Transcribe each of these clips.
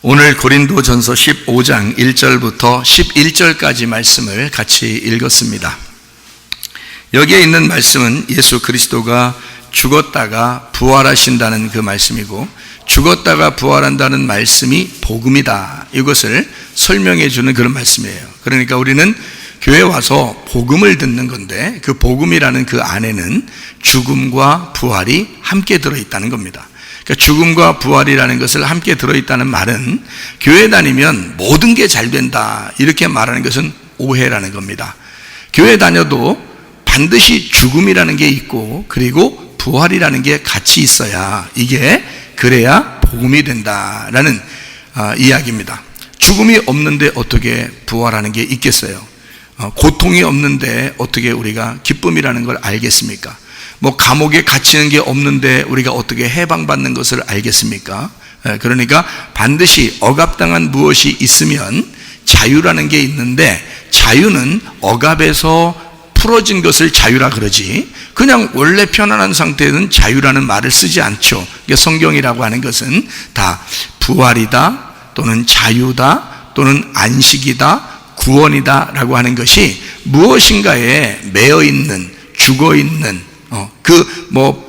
오늘 고린도전서 15장 1절부터 11절까지 말씀을 같이 읽었습니다. 여기에 있는 말씀은 예수 그리스도가 죽었다가 부활하신다는 그 말씀이고, 죽었다가 부활한다는 말씀이 복음이다, 이것을 설명해 주는 그런 말씀이에요. 그러니까 우리는 교회 와서 복음을 듣는 건데, 그 복음이라는 그 안에는 죽음과 부활이 함께 들어있다는 겁니다. 그러니까 죽음과 부활이라는 것을 함께 들어있다는 말은 교회 다니면 모든 게 잘 된다, 이렇게 말하는 것은 오해라는 겁니다. 교회 다녀도 반드시 죽음이라는 게 있고, 그리고 부활이라는 게 같이 있어야, 이게 그래야 복음이 된다라는 이야기입니다. 죽음이 없는데 어떻게 부활하는 게 있겠어요? 고통이 없는데 어떻게 우리가 기쁨이라는 걸 알겠습니까? 감옥에 갇히는 게 없는데 우리가 어떻게 해방받는 것을 알겠습니까? 그러니까 반드시 억압당한 무엇이 있으면 자유라는 게 있는데, 자유는 억압에서 풀어진 것을 자유라 그러지, 그냥 원래 편안한 상태는 자유라는 말을 쓰지 않죠. 성경이라고 하는 것은 다 부활이다, 또는 자유다, 또는 안식이다, 구원이다 라고 하는 것이 무엇인가에 매여 있는, 죽어 있는,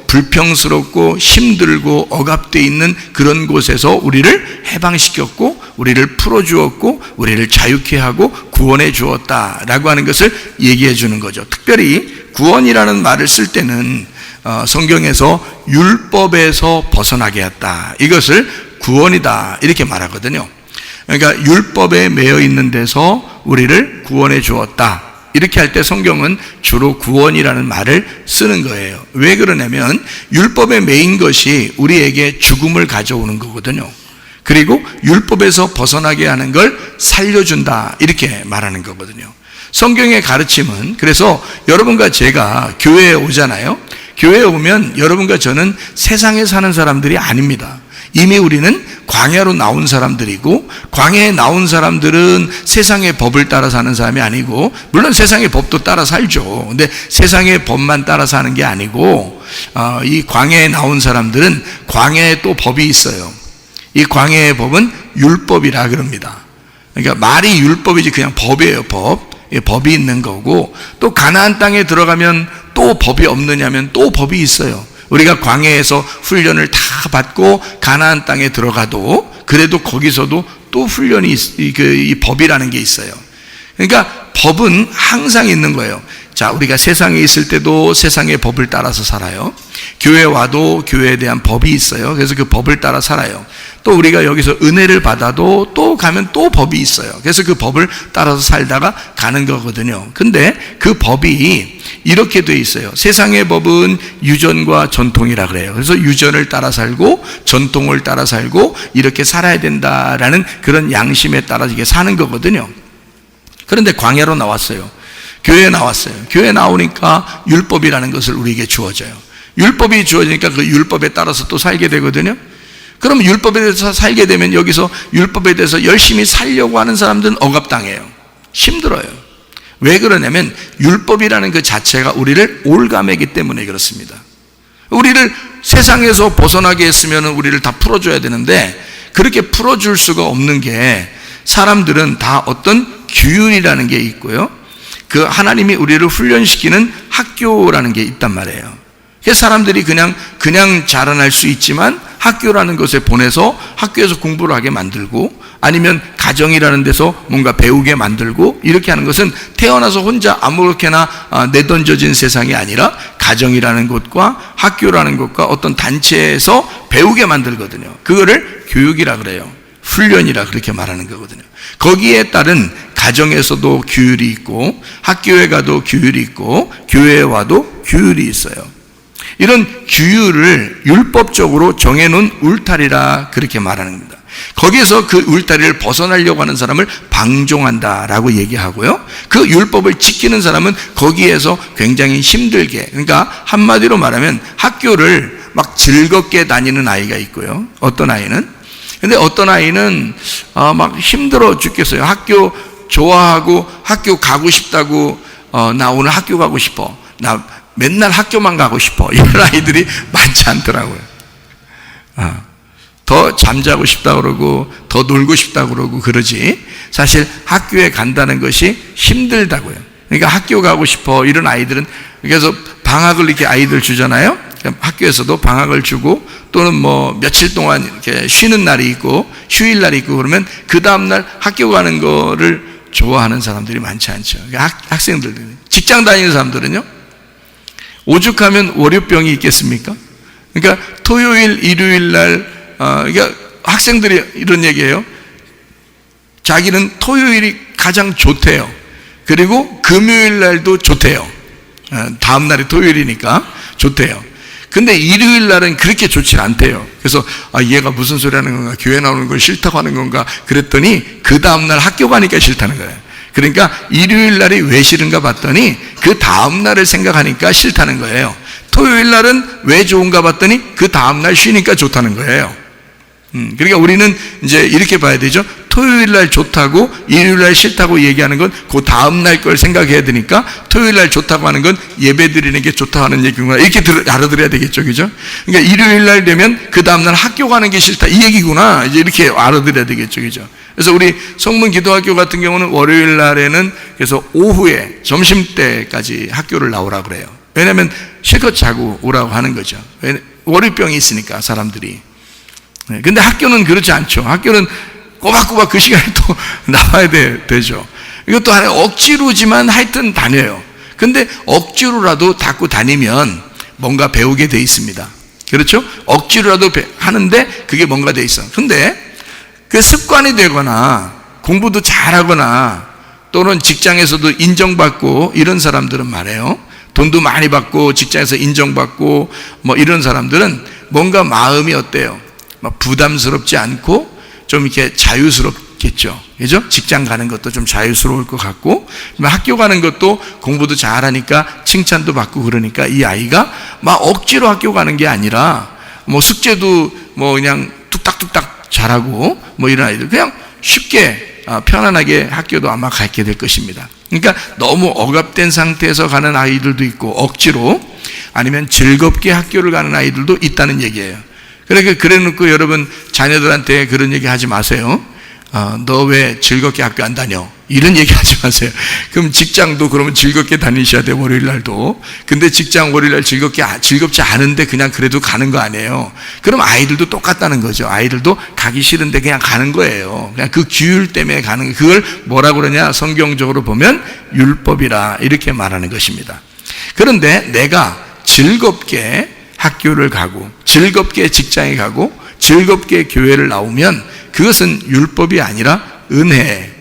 불평스럽고 힘들고 억압되어 있는 그런 곳에서 우리를 해방시켰고, 우리를 풀어주었고, 우리를 자유케 하고 구원해 주었다라고 하는 것을 얘기해 주는 거죠. 특별히 구원이라는 말을 쓸 때는 성경에서 율법에서 벗어나게 했다, 이것을 구원이다, 이렇게 말하거든요. 그러니까 율법에 매여 있는 데서 우리를 구원해 주었다, 이렇게 할 때 성경은 주로 구원이라는 말을 쓰는 거예요. 왜 그러냐면 율법에 매인 것이 우리에게 죽음을 가져오는 거거든요. 그리고 율법에서 벗어나게 하는 걸 살려준다, 이렇게 말하는 거거든요. 성경의 가르침은, 그래서 여러분과 제가 교회에 오잖아요. 교회에 오면 여러분과 저는 세상에 사는 사람들이 아닙니다. 이미 우리는 광야로 나온 사람들이고, 광야에 나온 사람들은 세상의 법을 따라 사는 사람이 아니고, 물론 세상의 법도 따라 살죠. 근데 세상의 법만 따라 사는 게 아니고, 이 광야에 나온 사람들은 광야에 또 법이 있어요. 이 광야의 법은 율법이라 그럽니다. 그러니까 말이 율법이지 그냥 법이에요. 법이 있는 거고, 또 가나안 땅에 들어가면 또 법이 없느냐면 또 법이 있어요. 우리가 광야에서 훈련을 다 받고 가나안 땅에 들어가도, 그래도 거기서도 또 훈련이, 이 법이라는 게 있어요. 그러니까 법은 항상 있는 거예요. 자, 우리가 세상에 있을 때도 세상의 법을 따라서 살아요. 교회 와도 교회에 대한 법이 있어요. 그래서 그 법을 따라 살아요. 또 우리가 여기서 은혜를 받아도 또 가면 또 법이 있어요. 그래서 그 법을 따라서 살다가 가는 거거든요. 근데 그 법이 이렇게 돼 있어요. 세상의 법은 유전과 전통이라 그래요. 그래서 유전을 따라 살고 전통을 따라 살고 이렇게 살아야 된다라는 그런 양심에 따라 이게 사는 거거든요. 그런데 광야로 나왔어요. 교회에 나왔어요. 교회에 나오니까 율법이라는 것을 우리에게 주어져요. 율법이 주어지니까 그 율법에 따라서 또 살게 되거든요. 그럼 율법에 대해서 살게 되면 여기서 율법에 대해서 열심히 살려고 하는 사람들은 억압당해요. 힘들어요. 왜 그러냐면 율법이라는 그 자체가 우리를 올가매기 때문에 그렇습니다. 우리를 세상에서 벗어나게 했으면 우리를 다 풀어줘야 되는데, 그렇게 풀어줄 수가 없는 게, 사람들은 다 어떤 규율이라는 게 있고요, 그 하나님이 우리를 훈련시키는 학교라는 게 있단 말이에요. 그래서 사람들이 그냥 자라날 수 있지만 학교라는 것에 보내서 학교에서 공부를 하게 만들고, 아니면 가정이라는 데서 뭔가 배우게 만들고, 이렇게 하는 것은 태어나서 혼자 아무렇게나 내던져진 세상이 아니라 가정이라는 것과 학교라는 것과 어떤 단체에서 배우게 만들거든요. 그거를 교육이라 그래요. 훈련이라 그렇게 말하는 거거든요. 거기에 따른 가정에서도 규율이 있고, 학교에 가도 규율이 있고, 교회에 와도 규율이 있어요. 이런 규율을 율법적으로 정해놓은 울타리라 그렇게 말하는 겁니다. 거기에서 그 울타리를 벗어나려고 하는 사람을 방종한다라고 얘기하고요, 그 율법을 지키는 사람은 거기에서 굉장히 힘들게, 그러니까 한마디로 말하면 학교를 막 즐겁게 다니는 아이가 있고요, 어떤 아이는 막 힘들어 죽겠어요. 학교 좋아하고 학교 가고 싶다고, 나 오늘 학교 가고 싶어, 나 맨날 학교만 가고 싶어, 이런 아이들이 많지 않더라고요. 더 잠자고 싶다 그러고 더 놀고 싶다 그러고 그러지, 사실 학교에 간다는 것이 힘들다고요. 그러니까 학교 가고 싶어 이런 아이들은, 그래서 방학을 이렇게 아이들 주잖아요. 학교에서도 방학을 주고 또는 뭐 며칠 동안 이렇게 쉬는 날이 있고 휴일 날이 있고 그러면 그 다음날 학교 가는 거를 좋아하는 사람들이 많지 않죠. 학생들, 직장 다니는 사람들은요, 오죽하면 월요병이 있겠습니까? 그러니까 토요일, 일요일 날, 그러니까 학생들이 이런 얘기해요. 자기는 토요일이 가장 좋대요. 그리고 금요일 날도 좋대요. 다음 날이 토요일이니까 좋대요. 근데 일요일 날은 그렇게 좋지 않대요. 그래서 얘가 무슨 소리 하는 건가, 교회 나오는 걸 싫다고 하는 건가 그랬더니 그 다음날 학교 가니까 싫다는 거예요. 그러니까 일요일 날이 왜 싫은가 봤더니 그 다음날을 생각하니까 싫다는 거예요. 토요일 날은 왜 좋은가 봤더니 그 다음날 쉬니까 좋다는 거예요. 그러니까 우리는 이제 이렇게 봐야 되죠. 토요일 날 좋다고 일요일 날 싫다고 얘기하는 건 그 다음 날 걸 생각해야 되니까, 토요일 날 좋다고 하는 건 예배 드리는 게 좋다고 하는 얘기구나, 이렇게 알아들어야 되겠죠, 그죠? 그러니까 일요일 날 되면 그 다음 날 학교 가는 게 싫다 이 얘기구나, 이제 이렇게 알아들어야 되겠죠, 그죠? 그래서 우리 성문 기도학교 같은 경우는 월요일 날에는 그래서 오후에 점심 때까지 학교를 나오라 그래요. 왜냐하면 실컷 자고 오라고 하는 거죠. 월요병이 있으니까 사람들이. 근데 학교는 그렇지 않죠. 학교는 꼬박꼬박 그 시간에 또 나와야 되죠. 이것도 하나의 억지로지만 하여튼 다녀요. 근데 억지로라도 자꾸 다니면 뭔가 배우게 돼 있습니다. 그렇죠? 억지로라도 하는데 그게 뭔가 돼 있어. 근데 그 습관이 되거나 공부도 잘하거나 또는 직장에서도 인정받고 이런 사람들은 말이에요. 돈도 많이 받고 직장에서 인정받고 뭐 이런 사람들은 뭔가 마음이 어때요? 막 부담스럽지 않고 좀 이렇게 자유스럽겠죠. 그죠? 직장 가는 것도 좀 자유스러울 것 같고, 학교 가는 것도 공부도 잘하니까 칭찬도 받고 그러니까 이 아이가 막 억지로 학교 가는 게 아니라 뭐 숙제도 뭐 그냥 뚝딱뚝딱 잘하고 뭐 이런 아이들 그냥 쉽게 편안하게 학교도 아마 가게 될 것입니다. 그러니까 너무 억압된 상태에서 가는 아이들도 있고 억지로, 아니면 즐겁게 학교를 가는 아이들도 있다는 얘기예요. 그러니까 그래 놓고 여러분 자녀들한테 그런 얘기 하지 마세요. 너 왜 즐겁게 학교 안 다녀? 이런 얘기 하지 마세요. 그럼 직장도 그러면 즐겁게 다니셔야 돼요, 월요일 날도. 근데 직장 월요일 날 즐겁지 않은데 그냥 그래도 가는 거 아니에요. 그럼 아이들도 똑같다는 거죠. 아이들도 가기 싫은데 그냥 가는 거예요. 그냥 그 규율 때문에 가는 거예요. 그걸 뭐라고 그러냐? 성경적으로 보면 율법이라 이렇게 말하는 것입니다. 그런데 내가 즐겁게 학교를 가고 즐겁게 직장에 가고 즐겁게 교회를 나오면 그것은 율법이 아니라 은혜,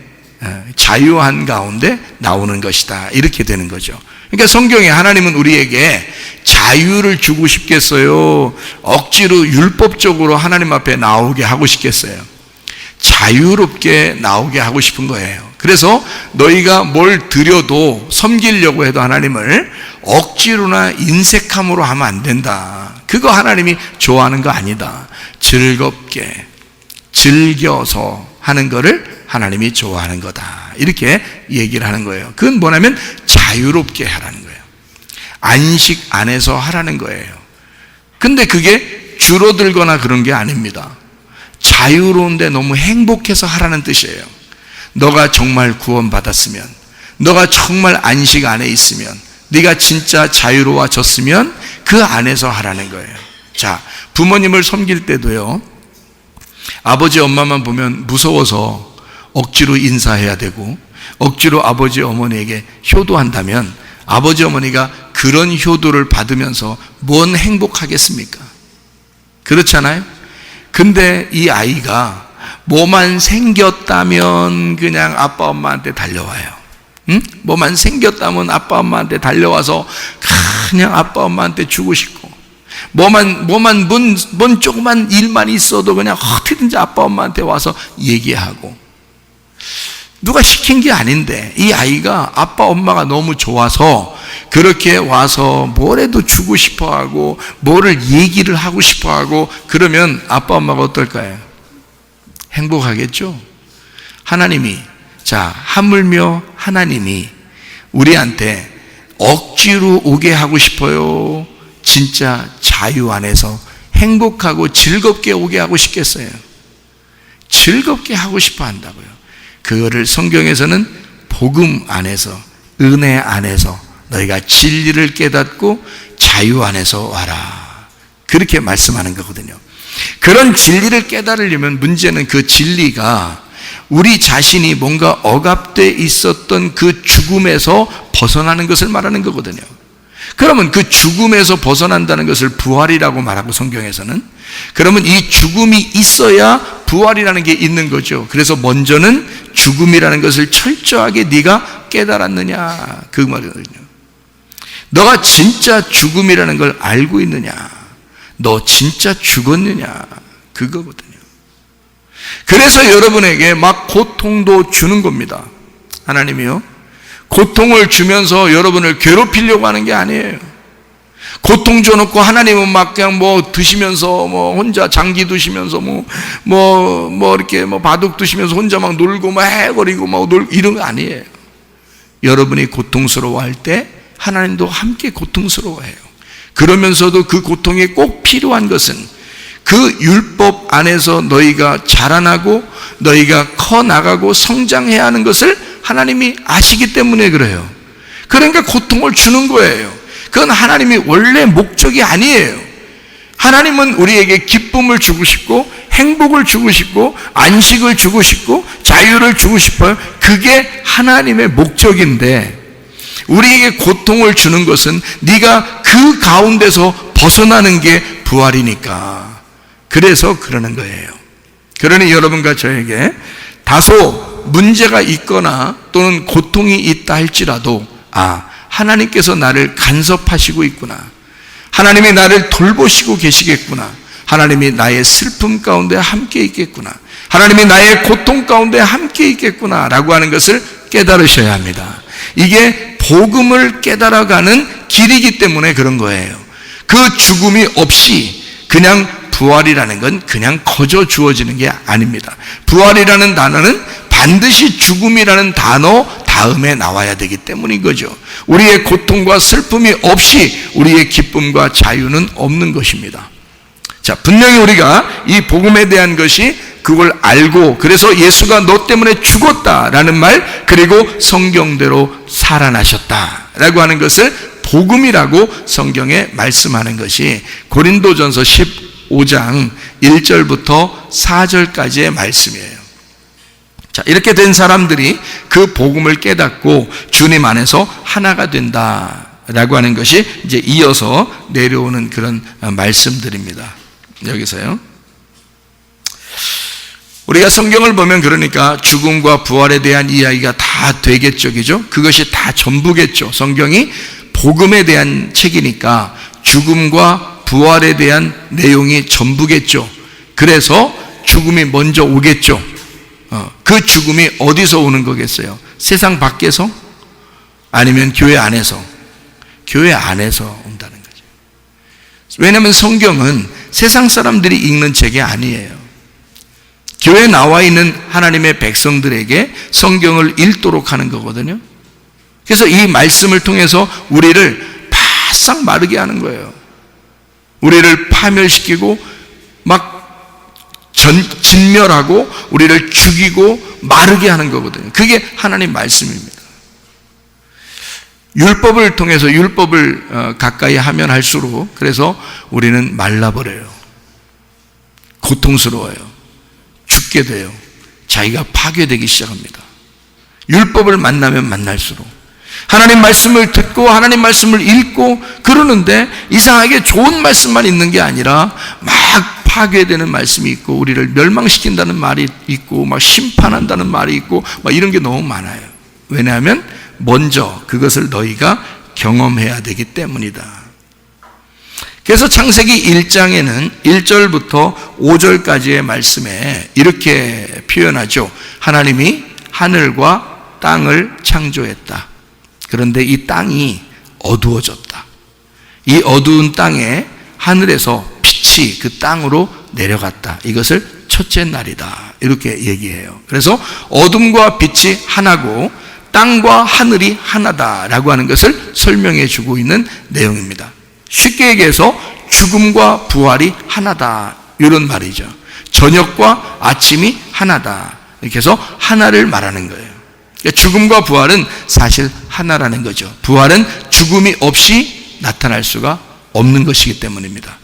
자유한 가운데 나오는 것이다, 이렇게 되는 거죠. 그러니까 성경에 하나님은 우리에게 자유를 주고 싶겠어요? 억지로 율법적으로 하나님 앞에 나오게 하고 싶겠어요? 자유롭게 나오게 하고 싶은 거예요. 그래서 너희가 뭘 드려도 섬기려고 해도 하나님을 억지로나 인색함으로 하면 안 된다. 그거 하나님이 좋아하는 거 아니다. 즐겁게 즐겨서 하는 거를 하나님이 좋아하는 거다, 이렇게 얘기를 하는 거예요. 그건 뭐냐면 자유롭게 하라는 거예요. 안식 안에서 하라는 거예요. 근데 그게 줄어들거나 그런 게 아닙니다. 자유로운데 너무 행복해서 하라는 뜻이에요. 너가 정말 구원받았으면, 너가 정말 안식 안에 있으면, 네가 진짜 자유로워졌으면 그 안에서 하라는 거예요. 자, 부모님을 섬길 때도요, 아버지 엄마만 보면 무서워서 억지로 인사해야 되고 억지로 아버지 어머니에게 효도한다면 아버지 어머니가 그런 효도를 받으면서 뭔 행복하겠습니까? 그렇잖아요? 근데 이 아이가 뭐만 생겼다면 그냥 아빠 엄마한테 달려와요. 응? 뭐만 생겼다면 아빠 엄마한테 달려와서 그냥 아빠 엄마한테 주고 싶고, 뭔 조그만 일만 있어도 그냥 어떻게든지 아빠 엄마한테 와서 얘기하고, 누가 시킨 게 아닌데 이 아이가 아빠 엄마가 너무 좋아서 그렇게 와서 뭐라도 주고 싶어하고 뭐를 얘기를 하고 싶어하고 그러면 아빠 엄마가 어떨까요? 행복하겠죠? 하나님이, 자, 하물며 하나님이 우리한테 억지로 오게 하고 싶어요? 진짜 자유 안에서 행복하고 즐겁게 오게 하고 싶겠어요? 즐겁게 하고 싶어 한다고요. 그거를 성경에서는 복음 안에서, 은혜 안에서 너희가 진리를 깨닫고 자유 안에서 와라, 그렇게 말씀하는 거거든요. 그런 진리를 깨달으려면 문제는 그 진리가 우리 자신이 뭔가 억압돼 있었던 그 죽음에서 벗어나는 것을 말하는 거거든요. 그러면 그 죽음에서 벗어난다는 것을 부활이라고 말하고, 성경에서는 그러면 이 죽음이 있어야 부활이라는 게 있는 거죠. 그래서 먼저는 죽음이라는 것을 철저하게 네가 깨달았느냐, 그 말이거든요. 너가 진짜 죽음이라는 걸 알고 있느냐, 너 진짜 죽었느냐, 그거거든요. 그래서 여러분에게 막 고통도 주는 겁니다. 하나님이요, 고통을 주면서 여러분을 괴롭히려고 하는 게 아니에요. 고통 줘놓고 하나님은 막 그냥 뭐 드시면서 뭐 혼자 장기 드시면서 뭐 이렇게 뭐 바둑 드시면서 혼자 막 놀고 막 해거리고 막 놀고 이런 거 아니에요. 여러분이 고통스러워할 때 하나님도 함께 고통스러워해요. 그러면서도 그 고통에 꼭 필요한 것은 그 율법 안에서 너희가 자라나고 너희가 커 나가고 성장해야 하는 것을 하나님이 아시기 때문에 그래요. 그러니까 고통을 주는 거예요. 그건 하나님이 원래 목적이 아니에요. 하나님은 우리에게 기쁨을 주고 싶고 행복을 주고 싶고 안식을 주고 싶고 자유를 주고 싶어요. 그게 하나님의 목적인데, 우리에게 고통을 주는 것은 네가 그 가운데서 벗어나는 게 부활이니까, 그래서 그러는 거예요. 그러니 여러분과 저에게 다소 문제가 있거나 또는 고통이 있다 할지라도, 하나님께서 나를 간섭하시고 있구나, 하나님이 나를 돌보시고 계시겠구나, 하나님이 나의 슬픔 가운데 함께 있겠구나, 하나님이 나의 고통 가운데 함께 있겠구나 라고 하는 것을 깨달으셔야 합니다. 이게 복음을 깨달아가는 길이기 때문에 그런 거예요. 그 죽음이 없이 그냥 부활이라는 건 그냥 거저 주어지는 게 아닙니다. 부활이라는 단어는 반드시 죽음이라는 단어 다음에 나와야 되기 때문인 거죠. 우리의 고통과 슬픔이 없이 우리의 기쁨과 자유는 없는 것입니다. 자, 분명히 우리가 이 복음에 대한 것이 그걸 알고, 그래서 예수가 너 때문에 죽었다라는 말, 그리고 성경대로 살아나셨다라고 하는 것을 복음이라고 성경에 말씀하는 것이 고린도전서 15장 1절부터 4절까지의 말씀이에요. 자, 이렇게 된 사람들이 그 복음을 깨닫고 주님 안에서 하나가 된다라고 하는 것이 이제 이어서 내려오는 그런 말씀들입니다. 여기서요, 우리가 성경을 보면 그러니까 죽음과 부활에 대한 이야기가 다 되겠죠, 그죠? 그것이 다 전부겠죠. 성경이 복음에 대한 책이니까 죽음과 부활에 대한 내용이 전부겠죠. 그래서 죽음이 먼저 오겠죠. 그 죽음이 어디서 오는 거겠어요? 세상 밖에서? 아니면 교회 안에서? 교회 안에서 온다는 거죠. 왜냐하면 성경은 세상 사람들이 읽는 책이 아니에요. 교회에 나와 있는 하나님의 백성들에게 성경을 읽도록 하는 거거든요. 그래서 이 말씀을 통해서 우리를 바싹 마르게 하는 거예요. 우리를 파멸시키고 막 진멸하고 우리를 죽이고 마르게 하는 거거든요. 그게 하나님 말씀입니다. 율법을 통해서 율법을 가까이 하면 할수록 그래서 우리는 말라버려요. 고통스러워요. 죽게 돼요. 자기가 파괴되기 시작합니다. 율법을 만나면 만날수록 하나님 말씀을 듣고 하나님 말씀을 읽고 그러는데 이상하게 좋은 말씀만 있는 게 아니라 막 파괴되는 말씀이 있고 우리를 멸망시킨다는 말이 있고 막 심판한다는 말이 있고 막 이런 게 너무 많아요. 왜냐하면 먼저 그것을 너희가 경험해야 되기 때문이다. 그래서 창세기 1장에는 1절부터 5절까지의 말씀에 이렇게 표현하죠. 하나님이 하늘과 땅을 창조했다. 그런데 이 땅이 어두워졌다. 이 어두운 땅에 하늘에서 빛이 그 땅으로 내려갔다. 이것을 첫째 날이다. 이렇게 얘기해요. 그래서 어둠과 빛이 하나고 땅과 하늘이 하나다라고 하는 것을 설명해 주고 있는 내용입니다. 쉽게 얘기해서 죽음과 부활이 하나다, 이런 말이죠. 저녁과 아침이 하나다, 이렇게 해서 하나를 말하는 거예요. 그러니까 죽음과 부활은 사실 하나라는 거죠. 부활은 죽음이 없이 나타날 수가 없는 것이기 때문입니다.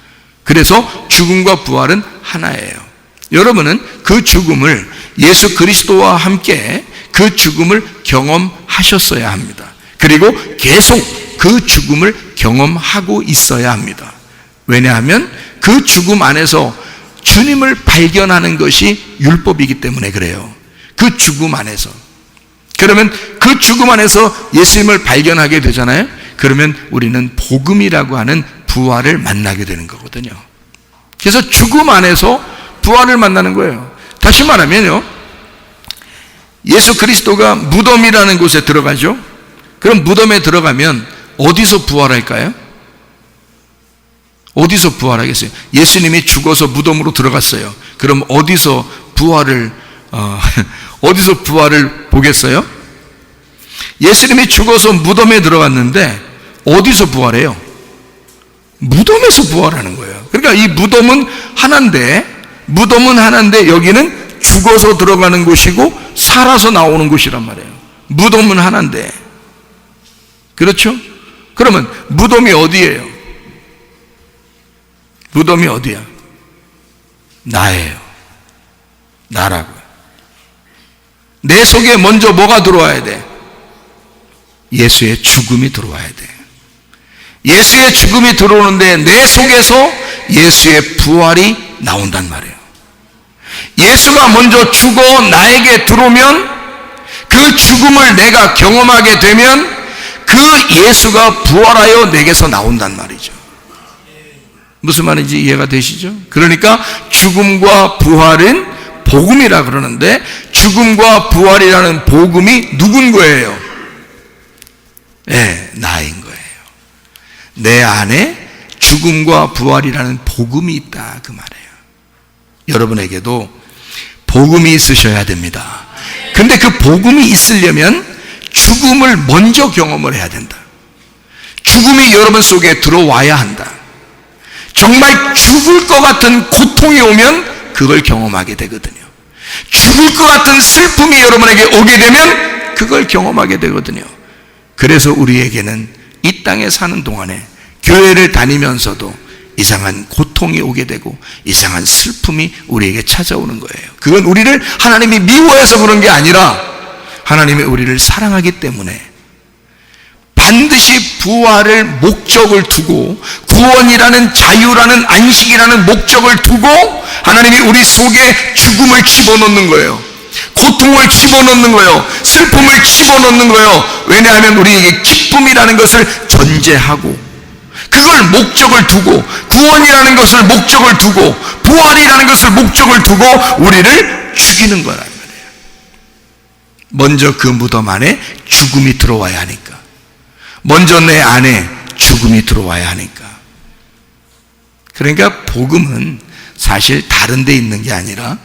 그래서 죽음과 부활은 하나예요. 여러분은 그 죽음을, 예수 그리스도와 함께 그 죽음을 경험하셨어야 합니다. 그리고 계속 그 죽음을 경험하고 있어야 합니다. 왜냐하면 그 죽음 안에서 주님을 발견하는 것이 율법이기 때문에 그래요. 그 죽음 안에서. 그러면 그 죽음 안에서 예수님을 발견하게 되잖아요. 그러면 우리는 복음이라고 하는 부활을 만나게 되는 거거든요. 그래서 죽음 안에서 부활을 만나는 거예요. 다시 말하면요, 예수 그리스도가 무덤이라는 곳에 들어가죠. 그럼 무덤에 들어가면 어디서 부활할까요? 어디서 부활하겠어요? 예수님이 죽어서 무덤으로 들어갔어요. 그럼 어디서 부활을 보겠어요? 예수님이 죽어서 무덤에 들어갔는데 어디서 부활해요? 무덤에서 부활하는 거예요. 그러니까 이 무덤은 하나인데 여기는 죽어서 들어가는 곳이고 살아서 나오는 곳이란 말이에요. 무덤은 하나인데. 그렇죠? 그러면 무덤이 어디예요? 무덤이 어디야? 나예요. 나라고요. 내 속에 먼저 뭐가 들어와야 돼? 예수의 죽음이 들어와야 돼. 예수의 죽음이 들어오는데 내 속에서 예수의 부활이 나온단 말이에요. 예수가 먼저 죽어 나에게 들어오면, 그 죽음을 내가 경험하게 되면 그 예수가 부활하여 내게서 나온단 말이죠. 무슨 말인지 이해가 되시죠? 그러니까 죽음과 부활은 복음이라 그러는데, 죽음과 부활이라는 복음이 누군 거예요? 네, 나인 거예요. 내 안에 죽음과 부활이라는 복음이 있다, 그 말이에요. 여러분에게도 복음이 있으셔야 됩니다. 근데 그 복음이 있으려면 죽음을 먼저 경험을 해야 된다. 죽음이 여러분 속에 들어와야 한다. 정말 죽을 것 같은 고통이 오면 그걸 경험하게 되거든요. 죽을 것 같은 슬픔이 여러분에게 오게 되면 그걸 경험하게 되거든요. 그래서 우리에게는 이 땅에 사는 동안에 교회를 다니면서도 이상한 고통이 오게 되고 이상한 슬픔이 우리에게 찾아오는 거예요. 그건 우리를 하나님이 미워해서 그런 게 아니라 하나님이 우리를 사랑하기 때문에, 반드시 부활을 목적을 두고, 구원이라는, 자유라는, 안식이라는 목적을 두고 하나님이 우리 속에 죽음을 집어넣는 거예요. 고통을 집어넣는 거예요. 슬픔을 집어넣는 거예요. 왜냐하면 우리에게 기쁨이라는 것을 전제하고, 그걸 목적을 두고, 구원이라는 것을 목적을 두고, 부활이라는 것을 목적을 두고 우리를 죽이는 거란 말이에요. 먼저 그 무덤 안에 죽음이 들어와야 하니까, 먼저 내 안에 죽음이 들어와야 하니까. 그러니까 복음은 사실 다른 데 있는 게 아니라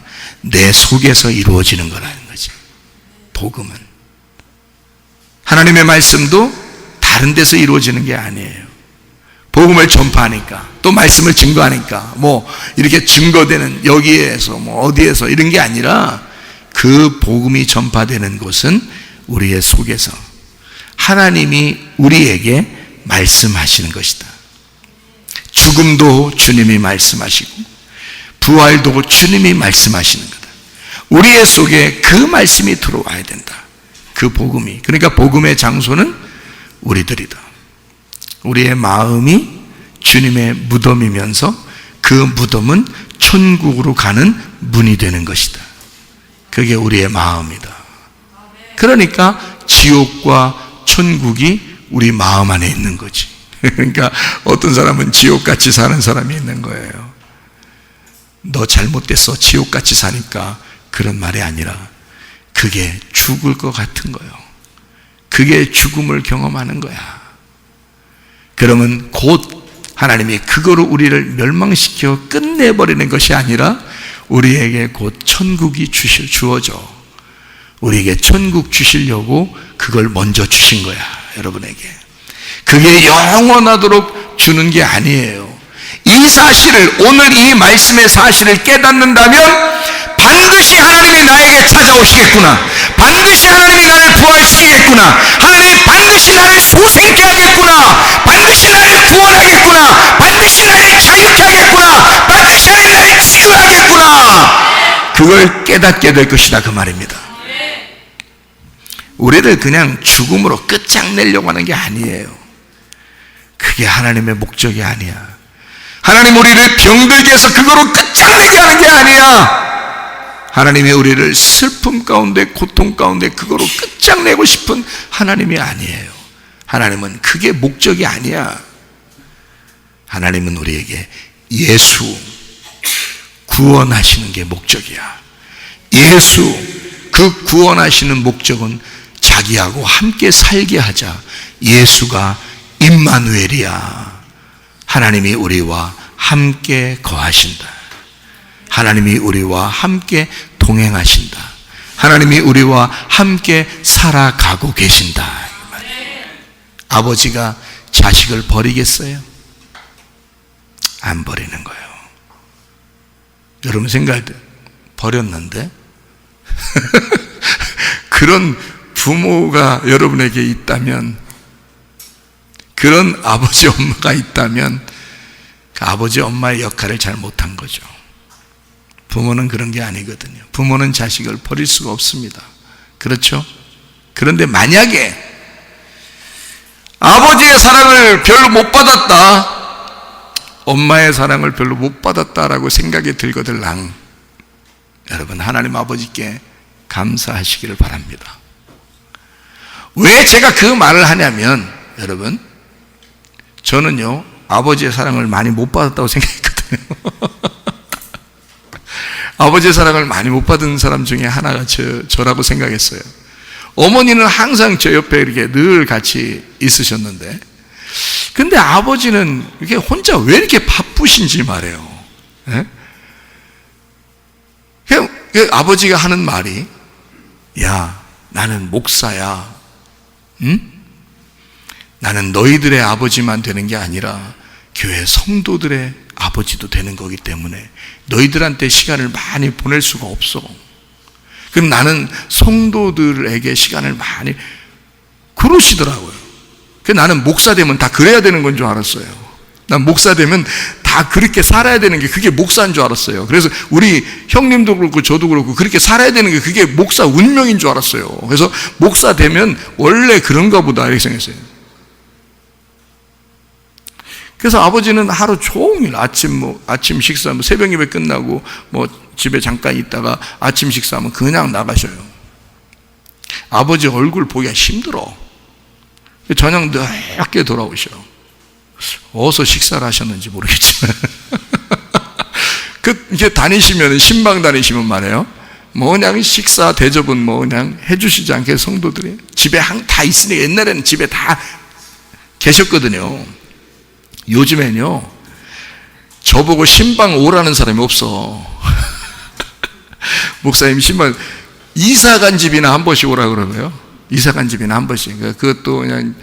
내 속에서 이루어지는 거라는 거지. 복음은 하나님의 말씀도 다른 데서 이루어지는 게 아니에요. 복음을 전파하니까, 또 말씀을 증거하니까 뭐 이렇게 증거되는 여기에서 뭐 어디에서 이런 게 아니라, 그 복음이 전파되는 곳은 우리의 속에서 하나님이 우리에게 말씀하시는 것이다. 죽음도 주님이 말씀하시고 부활도 주님이 말씀하시는 거다. 우리의 속에 그 말씀이 들어와야 된다. 그 복음이. 그러니까 복음의 장소는 우리들이다. 우리의 마음이 주님의 무덤이면서 그 무덤은 천국으로 가는 문이 되는 것이다. 그게 우리의 마음이다. 그러니까 지옥과 천국이 우리 마음 안에 있는 거지. 그러니까 어떤 사람은 지옥같이 사는 사람이 있는 거예요. 너 잘못됐어, 지옥같이 사니까. 그런 말이 아니라 그게 죽을 것 같은 거예요. 그게 죽음을 경험하는 거야. 그러면 곧 하나님이 그거로 우리를 멸망시켜 끝내버리는 것이 아니라 우리에게 곧 천국이 주어져. 우리에게 천국 주시려고 그걸 먼저 주신 거야, 여러분에게. 그게 영원하도록 주는 게 아니에요. 이 사실을, 오늘 이 말씀의 사실을 깨닫는다면 반드시 하나님이 나에게 찾아오시겠구나, 반드시 하나님이 나를 부활시키겠구나, 하나님이 반드시 나를 소생케 하겠구나, 반드시 나를 구원하겠구나, 반드시 나를 자유케 하겠구나, 반드시 하나님이 나를 치유하겠구나, 그걸 깨닫게 될 것이다, 그 말입니다. 우리를 그냥 죽음으로 끝장내려고 하는 게 아니에요. 그게 하나님의 목적이 아니야. 하나님 우리를 병들게 해서 그거로 끝장내게 하는 게 아니야. 하나님이 우리를 슬픔 가운데, 고통 가운데 그거로 끝장내고 싶은 하나님이 아니에요. 하나님은 그게 목적이 아니야. 하나님은 우리에게 예수 구원하시는 게 목적이야. 예수, 그 구원하시는 목적은 자기하고 함께 살게 하자. 예수가 임마누엘이야. 하나님이 우리와 함께 거하신다. 하나님이 우리와 함께 동행하신다. 하나님이 우리와 함께 살아가고 계신다. 아버지가 자식을 버리겠어요? 안 버리는 거예요. 여러분 생각할 때 버렸는데? 그런 부모가 여러분에게 있다면, 그런 아버지 엄마가 있다면 그 아버지 엄마의 역할을 잘 못한 거죠. 부모는 그런 게 아니거든요. 부모는 자식을 버릴 수가 없습니다. 그렇죠? 그런데 만약에 아버지의 사랑을 별로 못 받았다, 엄마의 사랑을 별로 못 받았다라고 생각이 들거들랑, 여러분 하나님 아버지께 감사하시기를 바랍니다. 왜 제가 그 말을 하냐면, 여러분 저는요 아버지의 사랑을 많이 못 받았다고 생각했거든요. 아버지의 사랑을 많이 못 받은 사람 중에 하나가 저라고 생각했어요. 어머니는 항상 저 옆에 이렇게 늘 같이 있으셨는데, 근데 아버지는 이렇게 혼자 왜 이렇게 바쁘신지 말이에요. 예? 아버지가 하는 말이, 야 나는 목사야, 응? 나는 너희들의 아버지만 되는 게 아니라 교회 성도들의 아버지도 되는 거기 때문에 너희들한테 시간을 많이 보낼 수가 없어. 그럼 나는 성도들에게 시간을 많이, 그러시더라고요. 나는 목사 되면 다 그래야 되는 건 줄 알았어요. 난 목사 되면 다 그렇게 살아야 되는 게 그게 목사인 줄 알았어요. 그래서 우리 형님도 그렇고 저도 그렇고 그렇게 살아야 되는 게 그게 목사 운명인 줄 알았어요. 그래서 목사 되면 원래 그런가 보다 이렇게 생각했어요. 그래서 아버지는 하루 종일 아침 식사, 새벽 예배 끝나고 집에 잠깐 있다가 아침 식사하면 그냥 나가셔요. 아버지 얼굴 보기가 힘들어. 저녁 늦게 돌아오셔. 어디서 식사를 하셨는지 모르겠지만. 이렇게 다니시면, 신방 다니시면 말이에요. 그냥 식사 대접은 그냥 해주시지 않게 성도들이. 집에 다 있으니까, 옛날에는 집에 다 계셨거든요. 요즘엔요, 저보고 신방 오라는 사람이 없어. 목사님 신방, 이사 간 집이나 한 번씩 오라 그러고요. 이사 간 집이나 한 번씩. 그것도 그냥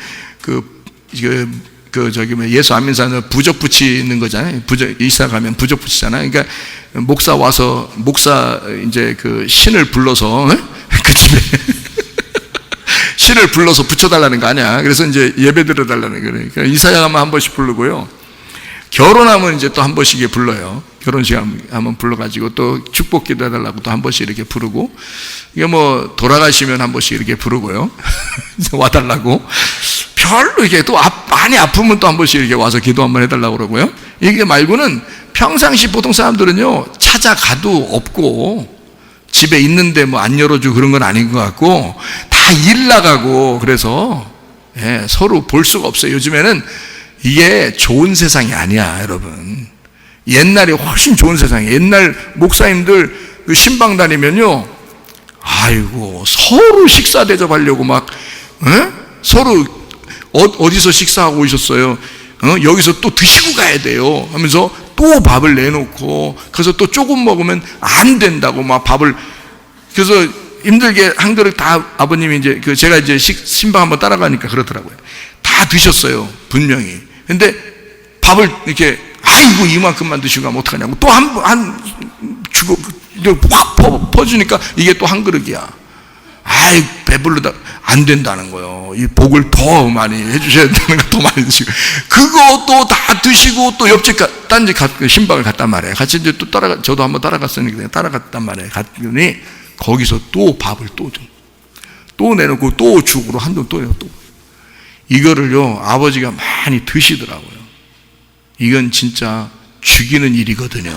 예수 안 믿는 사람은 부적 붙이는 거잖아요. 이사 가면 부적 붙이잖아요. 그러니까 목사 와서, 목사 이제 신을 불러서, 그 집에 신을 불러서 붙여달라는 거 아니야. 그래서 이제 예배 드려달라는 거예요. 그러니까 이사가면 한 번씩 부르고요. 결혼하면 이제 또 한 번씩 불러요. 결혼식 한번 불러가지고 또 축복 기도 해달라고 또 한 번씩 이렇게 부르고, 이게 돌아가시면 한 번씩 이렇게 부르고요. 와달라고. 별로 이게 또 많이 아프면 또 한 번씩 이렇게 와서 기도 한번 해달라고 그러고요. 이게 말고는 평상시 보통 사람들은요, 찾아가도 없고, 집에 있는데 안 열어주고 그런 건 아닌 것 같고, 다 일 나가고, 그래서 서로 볼 수가 없어요. 요즘에는 이게 좋은 세상이 아니야, 여러분. 옛날이 훨씬 좋은 세상이에요. 옛날 목사님들 신방 다니면요, 아이고 서로 식사 대접하려고 서로 어디서 식사하고 오셨어요? 여기서 또 드시고 가야 돼요 하면서 또 밥을 내놓고, 그래서 또 조금 먹으면 안 된다고 밥을, 그래서 힘들게 한 그릇 다 아버님이 이제 제가 이제 신방 한번 따라가니까 그러더라고요. 다 드셨어요, 분명히. 근데 밥을 이렇게 아이고 이만큼만 드시고 가면 어떡하냐고 또 한 주고 확 퍼주니까 이게 또 한 그릇이야. 아이 배불르다 안 된다는 거예요. 이 복을 더 많이 해주셔야 되는 거 더 많이 드시고 그거 또 다 드시고 또 옆집 딴 집 신방을 갔단 말이에요. 같이 이제 또 저도 한번 따라갔으니까 따라갔단 말이에요. 갔더니 거기서 또 밥을 또 내놓고 또 죽으로 한 돈 또 내고 또 이거를요 아버지가 많이 드시더라고요. 이건 진짜 죽이는 일이거든요.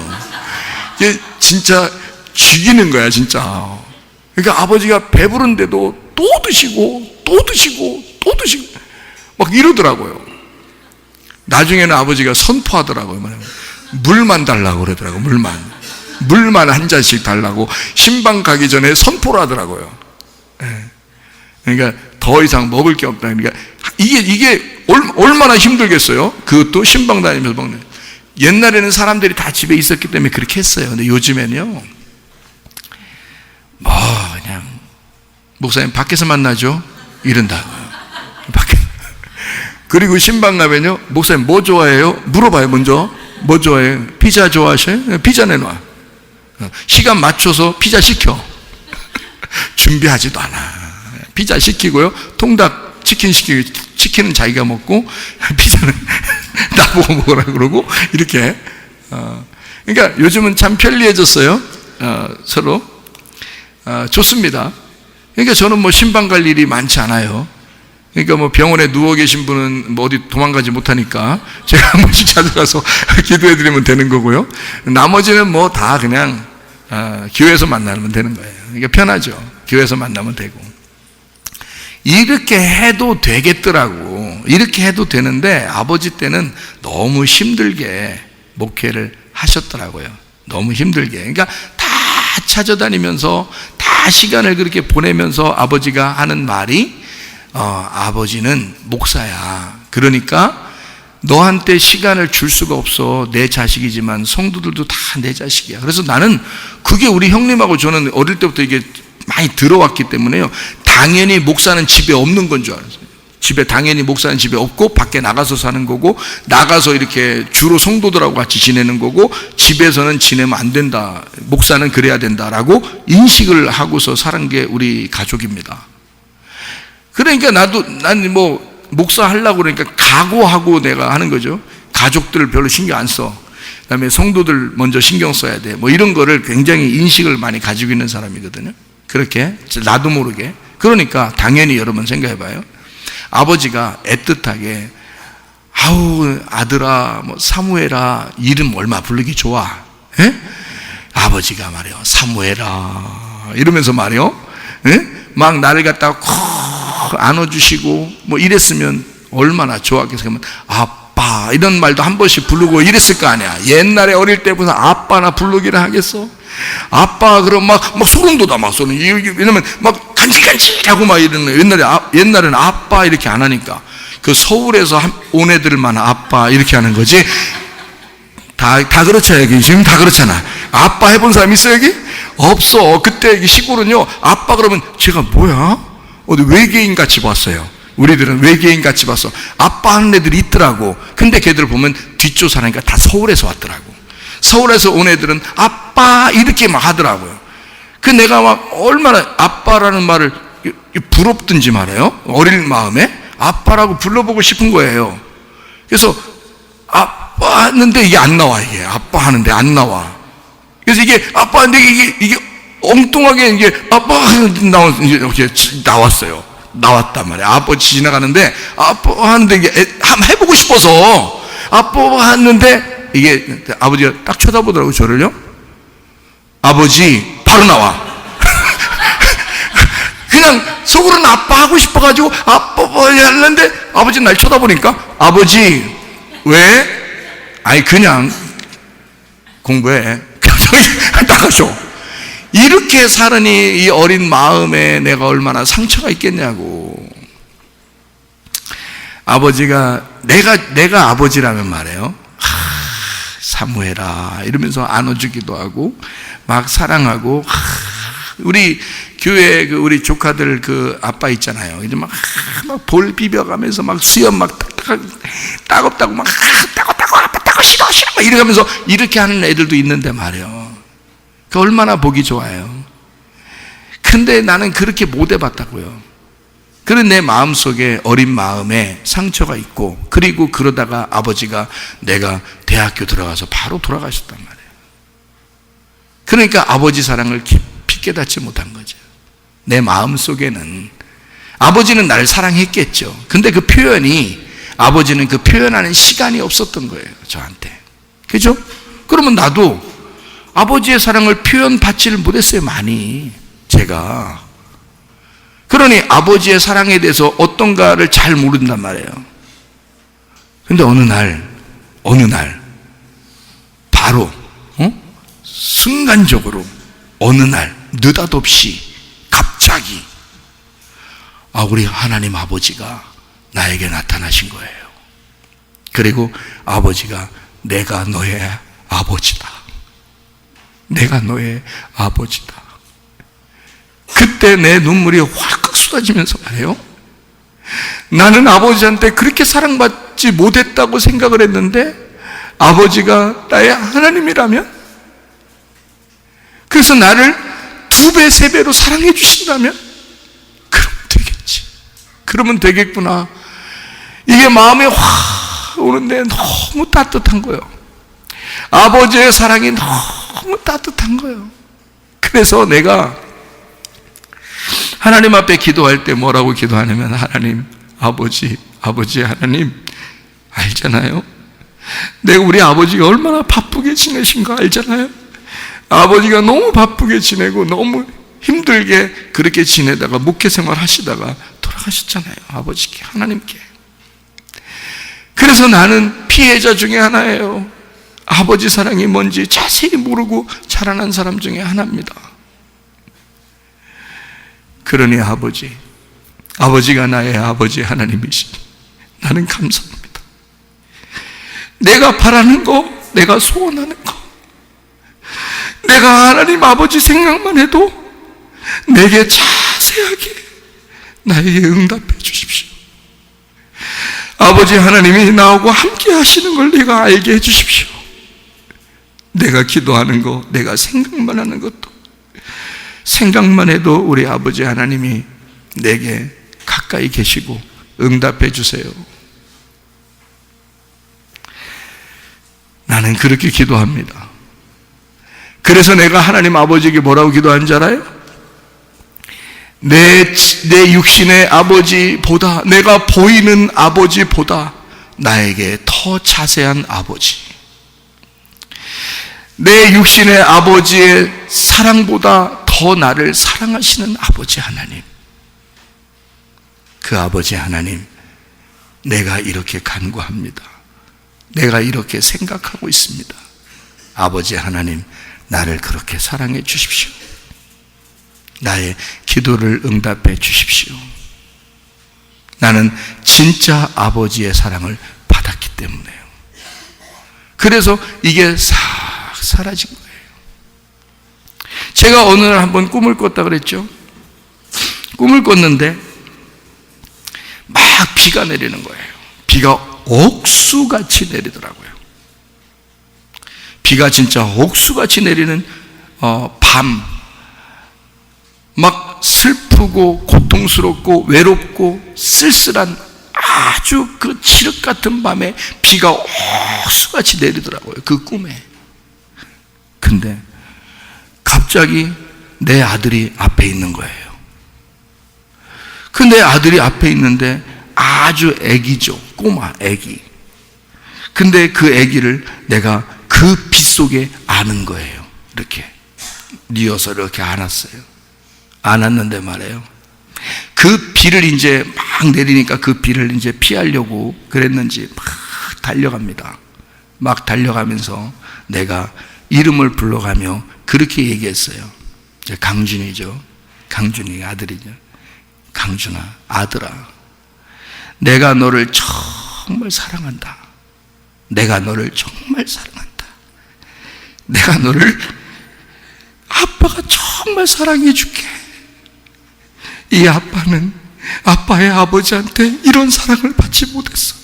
이게 진짜 죽이는 거야 진짜. 그러니까 아버지가 배부른데도 또 드시고 또 드시고 또 드시고 막 이러더라고요. 나중에는 아버지가 선포하더라고요. 물만 달라고 그러더라고요. 물만 한 잔씩 달라고 신방 가기 전에 선포를 하더라고요. 그러니까 더 이상 먹을 게 없다. 그러니까 이게 얼마나 힘들겠어요. 그것도 신방 다니면서 먹는. 옛날에는 사람들이 다 집에 있었기 때문에 그렇게 했어요. 근데 요즘에는요 뭐 그냥 목사님 밖에서 만나죠 이런다고요. 그리고 신방 가면요 목사님 뭐 좋아해요? 물어봐요. 먼저 뭐 좋아해요? 피자 좋아하셔요? 피자 내놔. 시간 맞춰서 피자 시켜. 준비하지도 않아. 피자 시키고요 통닭 치킨 시키고 치킨은 자기가 먹고 피자는 나보고 먹으라 그러고 이렇게. 그러니까 요즘은 참 편리해졌어요. 서로 좋습니다. 그러니까 저는 뭐 신방 갈 일이 많지 않아요. 그러니까 뭐 병원에 누워 계신 분은 뭐 어디 도망가지 못하니까 제가 한 번씩 찾아가서 기도해 드리면 되는 거고요. 나머지는 뭐 다 그냥 교회에서 만나면 되는 거예요. 그러니까 편하죠. 교회에서 만나면 되고. 이렇게 해도 되겠더라고. 이렇게 해도 되는데 아버지 때는 너무 힘들게 목회를 하셨더라고요. 너무 힘들게. 그러니까 다 찾아다니면서 다 시간을 그렇게 보내면서 아버지가 하는 말이 아버지는 목사야. 그러니까 너한테 시간을 줄 수가 없어. 내 자식이지만 성도들도 다 내 자식이야. 그래서 나는 그게 우리 형님하고 저는 어릴 때부터 이게 많이 들어왔기 때문에요. 당연히 목사는 집에 없는 건 줄 알았어요. 집에 당연히 목사는 집에 없고 밖에 나가서 사는 거고 나가서 이렇게 주로 성도들하고 같이 지내는 거고 집에서는 지내면 안 된다. 목사는 그래야 된다라고 인식을 하고서 사는 게 우리 가족입니다. 그러니까 난 뭐 목사 하려고 그러니까 각오하고 내가 하는 거죠. 가족들을 별로 신경 안 써. 그다음에 성도들 먼저 신경 써야 돼. 뭐 이런 거를 굉장히 인식을 많이 가지고 있는 사람이거든요. 그렇게 나도 모르게. 그러니까 당연히 여러분 생각해 봐요. 아버지가 애틋하게 아우 아들아 뭐 사무엘아 이름 얼마 부르기 좋아. 에? 아버지가 말이요 사무엘아 이러면서 말이요 에? 막 나를 갖다가 콕 안아주시고 뭐 이랬으면 얼마나 좋았겠어. 그러면 아빠 이런 말도 한 번씩 부르고 이랬을 거 아니야. 옛날에 어릴 때부터 아빠나 부르기를 하겠어. 아빠 그럼 막 소름 돋아 막 소름. 왜냐면 막 간질간질하고 막 이러는. 옛날에는 아빠 이렇게 안 하니까 그 서울에서 온 애들만 아빠 이렇게 하는 거지. 다 그렇죠 여기 지금 다 그렇잖아. 아빠 해본 사람 있어 여기? 없어. 그때 시골은요 아빠 그러면 제가 뭐야? 어디 외계인 같이 봤어요. 우리들은 외계인 같이 봤어. 아빠 하는 애들이 있더라고. 근데 걔들 보면 뒷조사라니까 다 서울에서 왔더라고. 서울에서 온 애들은 아빠 이렇게 막 하더라고요. 그 내가 막 얼마나 아빠라는 말을 부럽든지 말아요. 어릴 마음에 아빠라고 불러보고 싶은 거예요. 그래서 아빠 하는데 이게 안 나와. 이게 아빠 하는데 안 나와. 그래서 이게 아빠 하는데 이게 엉뚱하게 이게 아빠 이렇게 나왔어요. 나왔단 말이야. 아버지 지나가는데 아빠 하는데 이게 한번 해보고 싶어서 아빠 하는데 이게 아버지가 딱 쳐다보더라고요. 저를요. 아버지 바로 나와. 그냥 속으로는 아빠 하고 싶어가지고 아빠 하는데 아버지는 날 쳐다보니까 아버지 왜? 아니 그냥 공부해. 나가셔. 이렇게 살으니 이 어린 마음에 내가 얼마나 상처가 있겠냐고. 아버지가 내가 아버지라면 말이에요. 사무엘아 이러면서 안아주기도 하고 막 사랑하고. 우리 교회 우리 조카들 아빠 있잖아요. 이제 막 볼 비벼가면서 막 수염 막 따갑다고 막 따갑다고 아빠 따고 싫어 막 이러면서 이렇게 하는 애들도 있는데 말이에요. 그 얼마나 보기 좋아요. 근데 나는 그렇게 못 해봤다고요. 그런 내 마음속에 어린 마음에 상처가 있고, 그리고 그러다가 아버지가 내가 대학교 들어가서 바로 돌아가셨단 말이에요. 그러니까 아버지 사랑을 깊이 깨닫지 못한 거죠. 내 마음속에는 아버지는 나를 사랑했겠죠. 근데 그 표현이, 아버지는 그 표현하는 시간이 없었던 거예요, 저한테. 그죠? 그러면 나도 아버지의 사랑을 표현받지를 못했어요, 많이. 제가. 그러니 아버지의 사랑에 대해서 어떤가를 잘 모른단 말이에요. 근데 어느 날 바로 순간적으로 어느 날 느닷없이 갑자기 우리 하나님 아버지가 나에게 나타나신 거예요. 그리고 아버지가 내가 너의 아버지다. 내가 너의 아버지다. 그때 내 눈물이 확 쏟아지면서 말해요. 나는 아버지한테 그렇게 사랑받지 못했다고 생각을 했는데 아버지가 나의 하나님이라면, 그래서 나를 2배, 3배로 사랑해 주신다면 그러면 되겠지. 그러면 되겠구나. 이게 마음에 확 오는데 너무 따뜻한 거예요. 아버지의 사랑이 너무 따뜻한 거예요. 그래서 내가 하나님 앞에 기도할 때 뭐라고 기도하냐면, 하나님, 아버지 하나님, 알잖아요? 내가 우리 아버지가 얼마나 바쁘게 지내신가 알잖아요? 아버지가 너무 바쁘게 지내고 너무 힘들게 그렇게 지내다가 목회 생활 하시다가 돌아가셨잖아요, 아버지께, 하나님께. 그래서 나는 피해자 중에 하나예요. 아버지 사랑이 뭔지 자세히 모르고 자라난 사람 중에 하나입니다. 그러니 아버지가 나의 아버지 하나님이시니 나는 감사합니다. 내가 바라는 거, 내가 소원하는 거, 내가 하나님 아버지 생각만 해도 내게 자세하게 나에게 응답해 주십시오. 아버지 하나님이 나하고 함께 하시는 걸 내가 알게 해 주십시오. 내가 기도하는 거, 내가 생각만 하는 것도, 생각만 해도 우리 아버지 하나님이 내게 가까이 계시고 응답해 주세요. 나는 그렇게 기도합니다. 그래서 내가 하나님 아버지에게 뭐라고 기도한 줄 알아요? 내 육신의 아버지보다, 내가 보이는 아버지보다 나에게 더 자세한 아버지, 내 육신의 아버지의 사랑보다 더 나를 사랑하시는 아버지 하나님, 그 아버지 하나님, 내가 이렇게 간구합니다. 내가 이렇게 생각하고 있습니다. 아버지 하나님, 나를 그렇게 사랑해 주십시오. 나의 기도를 응답해 주십시오. 나는 진짜 아버지의 사랑을 받았기 때문에요. 그래서 이게 싹 사라진 거예요. 제가 어느 날 한번 꿈을 꿨다 그랬죠. 꿈을 꿨는데 막 비가 내리는 거예요. 비가 옥수같이 내리더라고요. 비가 진짜 옥수같이 내리는 밤, 막 슬프고 고통스럽고 외롭고 쓸쓸한 아주 그 칠흑 같은 밤에 비가 옥수같이 내리더라고요, 그 꿈에. 근데 갑자기 내 아들이 앞에 있는 거예요. 근데 아들이 앞에 있는데 아주 애기죠, 꼬마 애기. 근데 그 애기를 내가 그 비 속에 안은 거예요. 이렇게 뉘어서 이렇게 안았어요. 안았는데 말이에요, 그 비를 이제 막 내리니까 그 비를 이제 피하려고 그랬는지 막 달려갑니다. 막 달려가면서 내가 이름을 불러가며 그렇게 얘기했어요. 강준이죠. 강준이 아들이죠. 강준아, 아들아, 내가 너를 정말 사랑한다. 내가 너를 정말 사랑한다. 내가 너를 아빠가 정말 사랑해 줄게. 이 아빠는 아빠의 아버지한테 이런 사랑을 받지 못했어.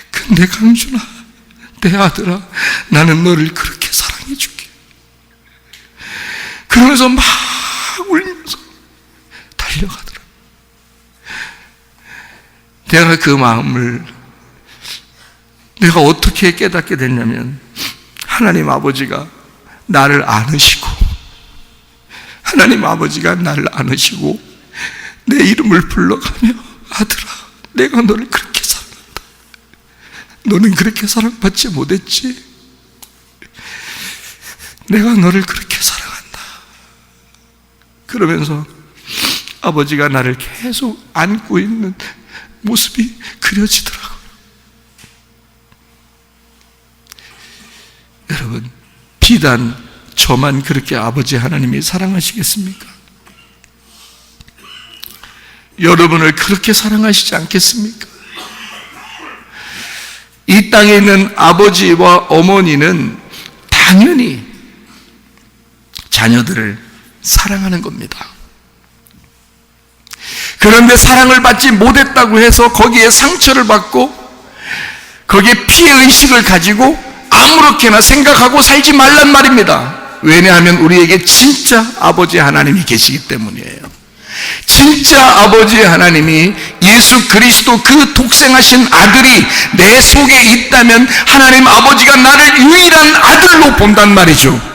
근데 강준아, 내 아들아, 나는 너를 그렇게 사랑해 줄게. 그러면서 막 울면서 달려가더라. 내가 그 마음을 내가 어떻게 깨닫게 됐냐면, 하나님 아버지가 나를 안으시고, 하나님 아버지가 나를 안으시고 내 이름을 불러가며, 아들아, 내가 너를 그렇게 사랑한다. 너는 그렇게 사랑받지 못했지? 내가 너를 그렇게 사랑한다. 그러면서 아버지가 나를 계속 안고 있는 모습이 그려지더라고요. 여러분, 비단 저만 그렇게 아버지 하나님이 사랑하시겠습니까? 여러분을 그렇게 사랑하시지 않겠습니까? 이 땅에 있는 아버지와 어머니는 당연히 자녀들을 사랑하는 겁니다. 그런데 사랑을 받지 못했다고 해서 거기에 상처를 받고 거기에 피해의식을 가지고 아무렇게나 생각하고 살지 말란 말입니다. 왜냐하면 우리에게 진짜 아버지 하나님이 계시기 때문이에요. 진짜 아버지 하나님이 예수 그리스도 그 독생하신 아들이 내 속에 있다면 하나님 아버지가 나를 유일한 아들로 본단 말이죠.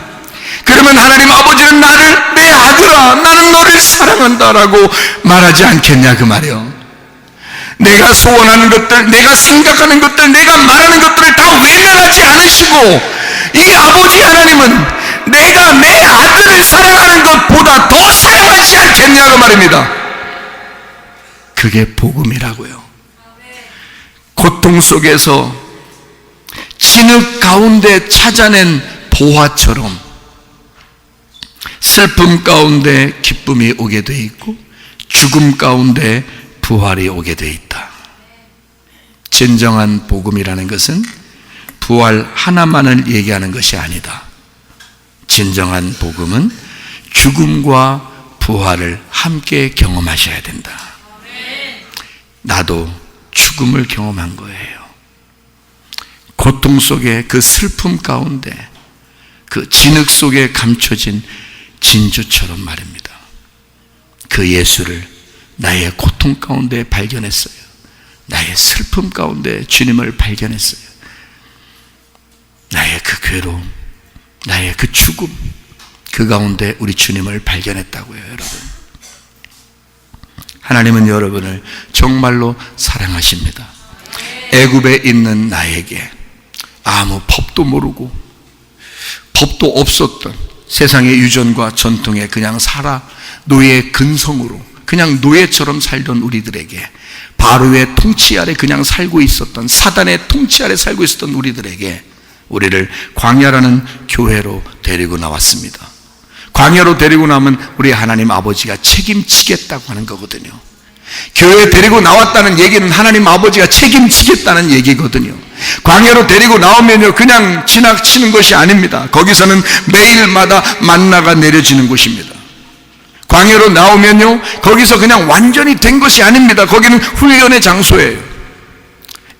그러면 하나님 아버지는 나를, 내 아들아, 나는 너를 사랑한다라고 말하지 않겠냐 그 말이에요. 내가 소원하는 것들, 내가 생각하는 것들, 내가 말하는 것들을 다 외면하지 않으시고, 이 아버지 하나님은 내가 내 아들을 사랑하는 것보다 더 사랑하지 않겠냐고 말입니다. 그게 복음이라고요. 고통 속에서 진흙 가운데 찾아낸 보화처럼 슬픔 가운데 기쁨이 오게 돼 있고 죽음 가운데 부활이 오게 돼 있다. 진정한 복음이라는 것은 부활 하나만을 얘기하는 것이 아니다. 진정한 복음은 죽음과 부활을 함께 경험하셔야 된다. 나도 죽음을 경험한 거예요. 고통 속에 그 슬픔 가운데 그 진흙 속에 감춰진 진주처럼 말입니다. 그 예수를 나의 고통 가운데 발견했어요. 나의 슬픔 가운데 주님을 발견했어요. 나의 그 괴로움, 나의 그 죽음, 그 가운데 우리 주님을 발견했다고요, 여러분. 하나님은 여러분을 정말로 사랑하십니다. 애굽에 있는 나에게 아무 법도 모르고 법도 없었던 세상의 유전과 전통에 그냥 살아 노예의 근성으로 그냥 노예처럼 살던 우리들에게, 바로의 통치 아래 그냥 살고 있었던, 사단의 통치 아래 살고 있었던 우리들에게 우리를 광야라는 교회로 데리고 나왔습니다. 광야로 데리고 나오면 우리 하나님 아버지가 책임지겠다고 하는 거거든요. 교회에 데리고 나왔다는 얘기는 하나님 아버지가 책임지겠다는 얘기거든요. 광야로 데리고 나오면요, 그냥 지나치는 것이 아닙니다. 거기서는 매일마다 만나가 내려지는 곳입니다. 광야로 나오면요, 거기서 그냥 완전히 된 것이 아닙니다. 거기는 훈련의 장소예요.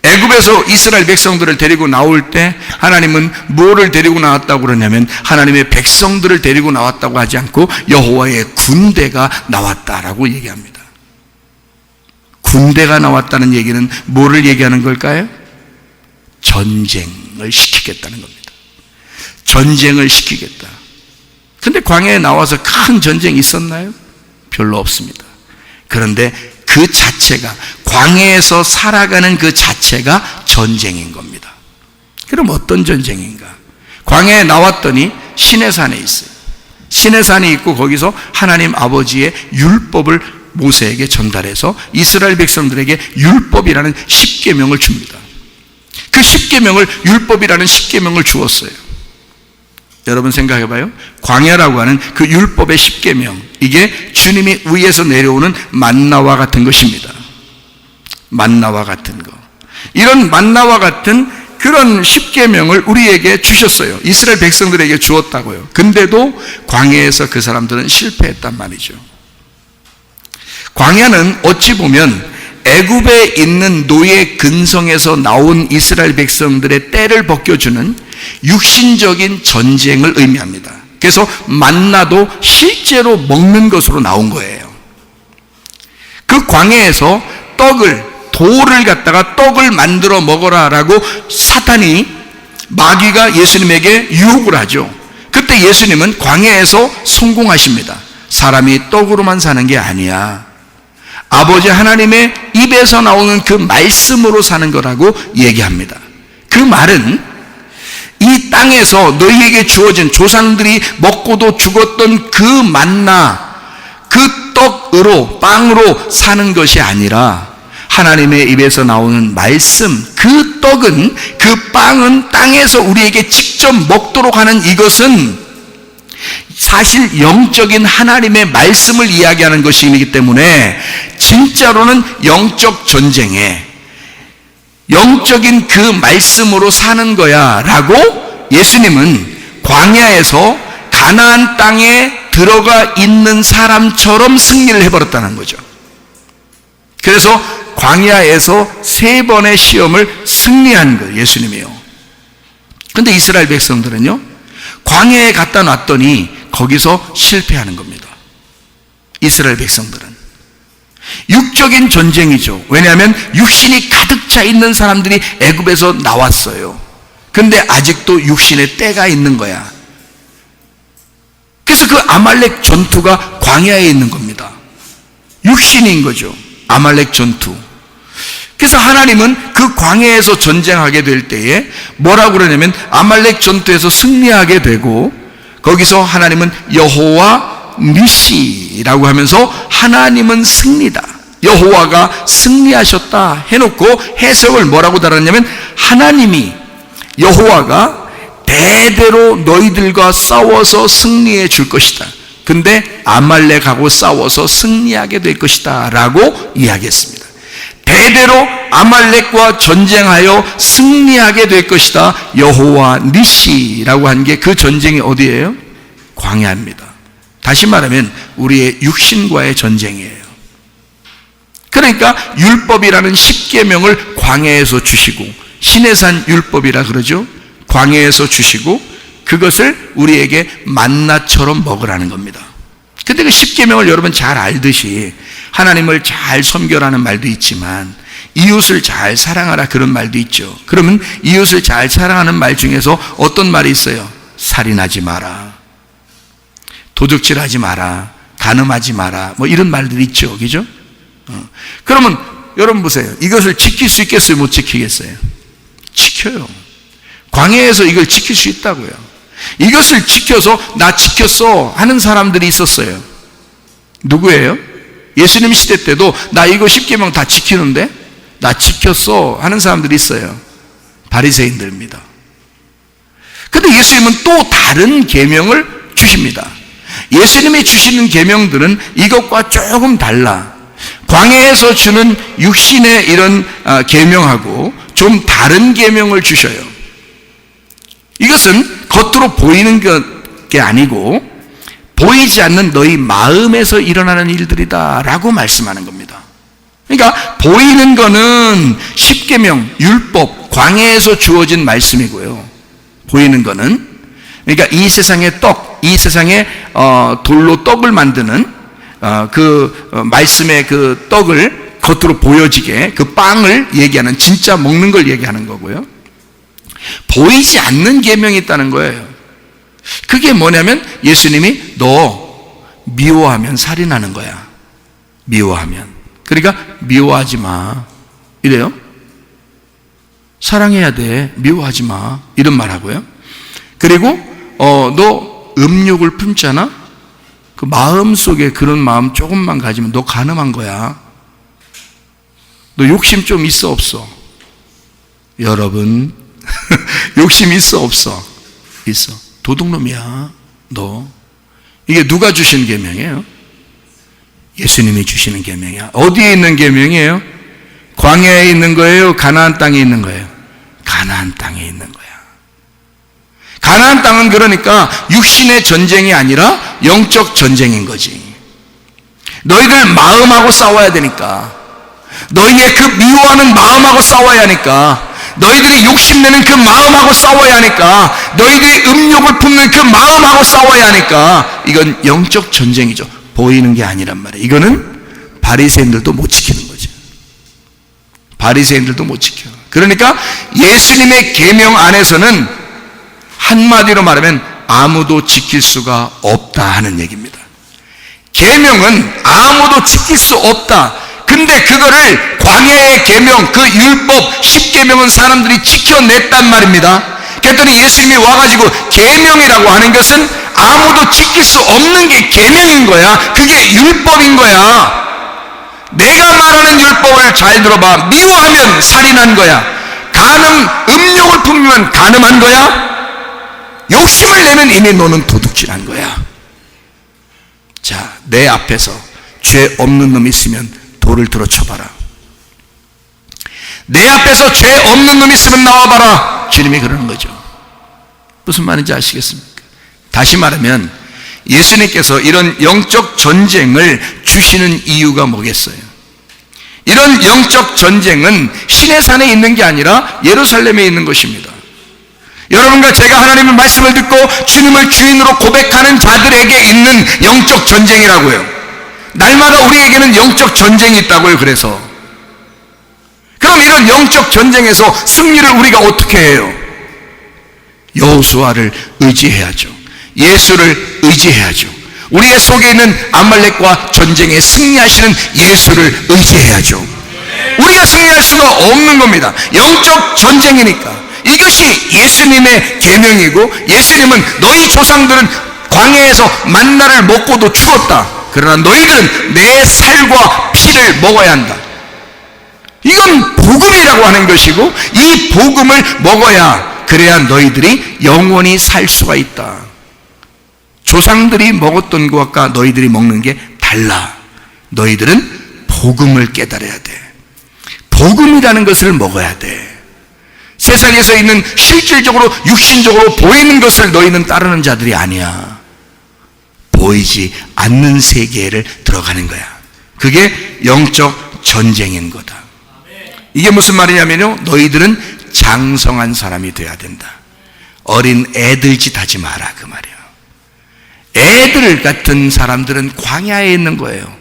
애굽에서 이스라엘 백성들을 데리고 나올 때 하나님은 뭐를 데리고 나왔다고 그러냐면 하나님의 백성들을 데리고 나왔다고 하지 않고 여호와의 군대가 나왔다라고 얘기합니다. 군대가 나왔다는 얘기는 뭐를 얘기하는 걸까요? 전쟁을 시키겠다는 겁니다. 전쟁을 시키겠다. 근데 광야에 나와서 큰 전쟁이 있었나요? 별로 없습니다. 그런데 그 자체가, 광야에서 살아가는 그 자체가 전쟁인 겁니다. 그럼 어떤 전쟁인가? 광야에 나왔더니 시내산에 있어요. 시내산이 있고 거기서 하나님 아버지의 율법을 모세에게 전달해서 이스라엘 백성들에게 율법이라는 십계명을 줍니다. 그 십계명을, 율법이라는 십계명을 주었어요. 여러분 생각해봐요. 광야라고 하는 그 율법의 십계명, 이게 주님이 위에서 내려오는 만나와 같은 것입니다. 만나와 같은 거. 이런 만나와 같은 그런 십계명을 우리에게 주셨어요. 이스라엘 백성들에게 주었다고요. 근데도 광야에서 그 사람들은 실패했단 말이죠. 광야는 어찌 보면 애굽에 있는 노예 근성에서 나온 이스라엘 백성들의 때를 벗겨주는 육신적인 전쟁을 의미합니다. 그래서 만나도 실제로 먹는 것으로 나온 거예요. 그 광야에서 돌을 갖다가 떡을 만들어 먹어라라고 사탄이, 마귀가 예수님에게 유혹을 하죠. 그때 예수님은 광야에서 성공하십니다. 사람이 떡으로만 사는 게 아니야, 아버지 하나님의 입에서 나오는 그 말씀으로 사는 거라고 얘기합니다. 그 말은 이 땅에서 너희에게 주어진, 조상들이 먹고도 죽었던 그 만나, 그 떡으로, 빵으로 사는 것이 아니라 하나님의 입에서 나오는 말씀, 그 떡은, 그 빵은 땅에서 우리에게 직접 먹도록 하는 이것은 사실 영적인 하나님의 말씀을 이야기하는 것이기 때문에 진짜로는 영적 전쟁에 영적인 그 말씀으로 사는 거야 라고 예수님은 광야에서 가나안 땅에 들어가 있는 사람처럼 승리를 해버렸다는 거죠. 그래서 광야에서 3번의 시험을 승리한 거예요, 예수님이요. 근데 이스라엘 백성들은요, 광야에 갖다 놨더니 거기서 실패하는 겁니다. 이스라엘 백성들은 육적인 전쟁이죠. 왜냐하면 육신이 가득 차 있는 사람들이 애굽에서 나왔어요. 근데 아직도 육신의 때가 있는 거야. 그래서 그 아말렉 전투가 광야에 있는 겁니다. 육신인 거죠, 아말렉 전투. 그래서 하나님은 그 광야에서 전쟁하게 될 때에 뭐라고 그러냐면 아말렉 전투에서 승리하게 되고, 거기서 하나님은 여호와 니시라고 하면서 하나님은 승리다, 여호와가 승리하셨다 해놓고 해석을 뭐라고 달았냐면, 하나님이, 여호와가 대대로 너희들과 싸워서 승리해 줄 것이다. 근데 아말렉하고 싸워서 승리하게 될 것이다 라고 이야기했습니다. 대대로 아말렉과 전쟁하여 승리하게 될 것이다. 여호와 니시라고 한 게 그 전쟁이 어디예요? 광야입니다. 다시 말하면 우리의 육신과의 전쟁이에요. 그러니까 율법이라는 십계명을 광야에서 주시고, 시내산 율법이라 그러죠. 광야에서 주시고 그것을 우리에게 만나처럼 먹으라는 겁니다. 근데 그 십계명을 여러분 잘 알듯이 하나님을 잘 섬겨라는 말도 있지만 이웃을 잘 사랑하라 그런 말도 있죠. 그러면 이웃을 잘 사랑하는 말 중에서 어떤 말이 있어요? 살인하지 마라, 도둑질하지 마라, 간음하지 마라, 뭐 이런 말들이 있죠. 그죠? 그러면 여러분 보세요. 이것을 지킬 수 있겠어요? 못 지키겠어요? 지켜요. 광야에서 이걸 지킬 수 있다고요. 이것을 지켜서 나 지켰어 하는 사람들이 있었어요. 누구예요? 예수님 시대 때도 나 이거 십계명 다 지키는데 나 지켰어 하는 사람들이 있어요. 바리새인들입니다. 근데 예수님은 또 다른 계명을 주십니다. 예수님이 주시는 계명들은 이것과 조금 달라. 광야에서 주는 육신의 이런 계명하고 좀 다른 계명을 주셔요. 이것은 겉으로 보이는 게 아니고 보이지 않는 너희 마음에서 일어나는 일들이다 라고 말씀하는 겁니다. 그러니까 보이는 거는 십계명, 율법, 광야에서 주어진 말씀이고요. 보이는 거는, 그러니까 이 세상의 떡, 이 세상의 돌로 떡을 만드는 그 말씀의 그 떡을 겉으로 보여지게 그 빵을 얘기하는, 진짜 먹는 걸 얘기하는 거고요. 보이지 않는 계명이 있다는 거예요. 그게 뭐냐면 예수님이 너 미워하면 살인하는 거야. 미워하면. 그러니까 미워하지 마 이래요. 사랑해야 돼, 미워하지 마 이런 말 하고요. 그리고 너 음욕을 품잖아. 그 마음속에 그런 마음 조금만 가지면 너 간음한 거야. 너 욕심 좀 있어 없어? 여러분 욕심 있어 없어? 있어. 도둑놈이야 너. 이게 누가 주신 계명이에요? 예수님이 주시는 계명이야. 어디에 있는 계명이에요? 광야에 있는 거예요? 가나안 땅에 있는 거예요? 가나안 땅에 있는 거야. 가나안 땅은 그러니까 육신의 전쟁이 아니라 영적 전쟁인 거지. 너희들 마음하고 싸워야 되니까. 너희의 그 미워하는 마음하고 싸워야 하니까, 너희들이 욕심내는 그 마음하고 싸워야 하니까, 너희들이 음욕을 품는 그 마음하고 싸워야 하니까, 이건 영적 전쟁이죠. 보이는 게 아니란 말이에요. 이거는 바리새인들도 못 지키는 거죠. 바리새인들도 못 지켜. 그러니까 예수님의 계명 안에서는 한마디로 말하면 아무도 지킬 수가 없다 하는 얘기입니다. 계명은 아무도 지킬 수 없다. 근데 그거를 광야의 계명, 그 율법 10계명은 사람들이 지켜냈단 말입니다. 그랬더니 예수님이 와가지고 계명이라고 하는 것은 아무도 지킬 수 없는 게 계명인 거야. 그게 율법인 거야. 내가 말하는 율법을 잘 들어봐. 미워하면 살인한 거야. 음욕을 품으면 간음한 거야. 욕심을 내면 이미 너는 도둑질한 거야. 자, 내 앞에서 죄 없는 놈이 있으면 돌을 들어 쳐봐라. 내 앞에서 죄 없는 놈이 있으면 나와봐라. 주님이 그러는 거죠. 무슨 말인지 아시겠습니까? 다시 말하면 예수님께서 이런 영적 전쟁을 주시는 이유가 뭐겠어요? 이런 영적 전쟁은 신의 산에 있는 게 아니라 예루살렘에 있는 것입니다. 여러분과 제가 하나님의 말씀을 듣고 주님을 주인으로 고백하는 자들에게 있는 영적 전쟁이라고요. 날마다 우리에게는 영적 전쟁이 있다고요. 그래서 그럼 이런 영적 전쟁에서 승리를 우리가 어떻게 해요? 여호수아를 의지해야죠. 예수를 의지해야죠. 우리의 속에 있는 아말렉과 전쟁에 승리하시는 예수를 의지해야죠. 우리가 승리할 수가 없는 겁니다. 영적 전쟁이니까. 이것이 예수님의 계명이고, 예수님은 너희 조상들은 광야에서 만나를 먹고도 죽었다. 그러나 너희들은 내 살과 피를 먹어야 한다. 이건 복음이라고 하는 것이고, 이 복음을 먹어야, 그래야 너희들이 영원히 살 수가 있다. 조상들이 먹었던 것과 너희들이 먹는 게 달라. 너희들은 복음을 깨달아야 돼. 복음이라는 것을 먹어야 돼. 세상에서 있는 실질적으로 육신적으로 보이는 것을 너희는 따르는 자들이 아니야. 보이지 않는 세계를 들어가는 거야. 그게 영적 전쟁인 거다. 이게 무슨 말이냐면요, 너희들은 장성한 사람이 돼야 된다. 어린 애들 짓 하지 마라, 그 말이에요. 애들 같은 사람들은 광야에 있는 거예요.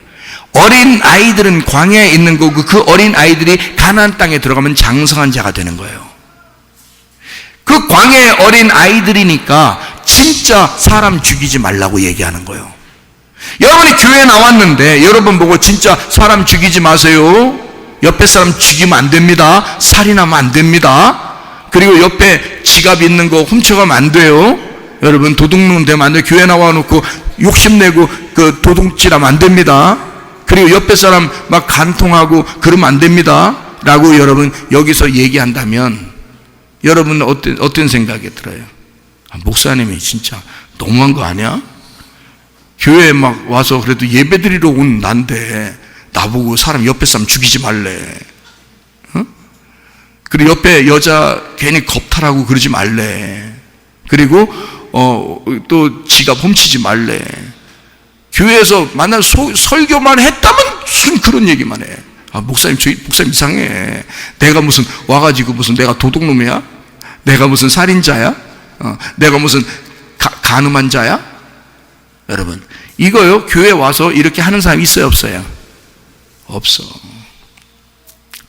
어린 아이들은 광야에 있는 거고, 그 어린 아이들이 가나안 땅에 들어가면 장성한 자가 되는 거예요. 그 광야의 어린 아이들이니까 진짜 사람 죽이지 말라고 얘기하는 거예요. 여러분이 교회에 나왔는데 여러분 보고 진짜 사람 죽이지 마세요. 옆에 사람 죽이면 안 됩니다. 살인하면 안 됩니다. 그리고 옆에 지갑 있는 거 훔쳐가면 안 돼요. 여러분 도둑놈 되면 안 돼요. 교회 나와놓고 욕심내고 그 도둑질하면 안 됩니다. 그리고 옆에 사람 막 간통하고 그러면 안 됩니다. 라고 여러분 여기서 얘기한다면 여러분은 어떤 생각이 들어요? 목사님이 진짜 너무한 거 아니야? 교회에 막 와서 그래도 예배 드리러 온 난데 나보고 옆에 사람 죽이지 말래. 어? 그리고 옆에 여자 괜히 겁탈하고 그러지 말래. 그리고 또 지갑 훔치지 말래. 교회에서 만날 설교만 했다면 무슨 그런 얘기만 해. 목사님 이상해. 내가 무슨 와가지고 무슨 내가 도둑놈이야? 내가 무슨 살인자야? 내가 무슨 간음한 자야? 여러분, 이거요, 교회 와서 이렇게 하는 사람 있어요, 없어요? 없어.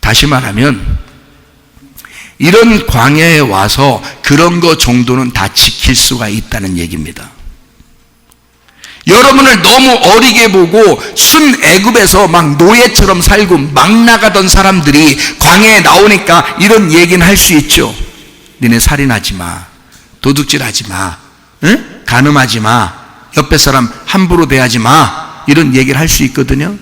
다시 말하면, 이런 광야에 와서 그런 거 정도는 다 지킬 수가 있다는 얘기입니다. 여러분을 너무 어리게 보고 순 애굽에서 막 노예처럼 살고 막 나가던 사람들이 광야에 나오니까 이런 얘기는 할 수 있죠. 니네 살인하지 마, 도둑질하지 마, 응? 간음하지 마, 옆에 사람 함부로 대하지 마, 이런 얘기를 할 수 있거든요.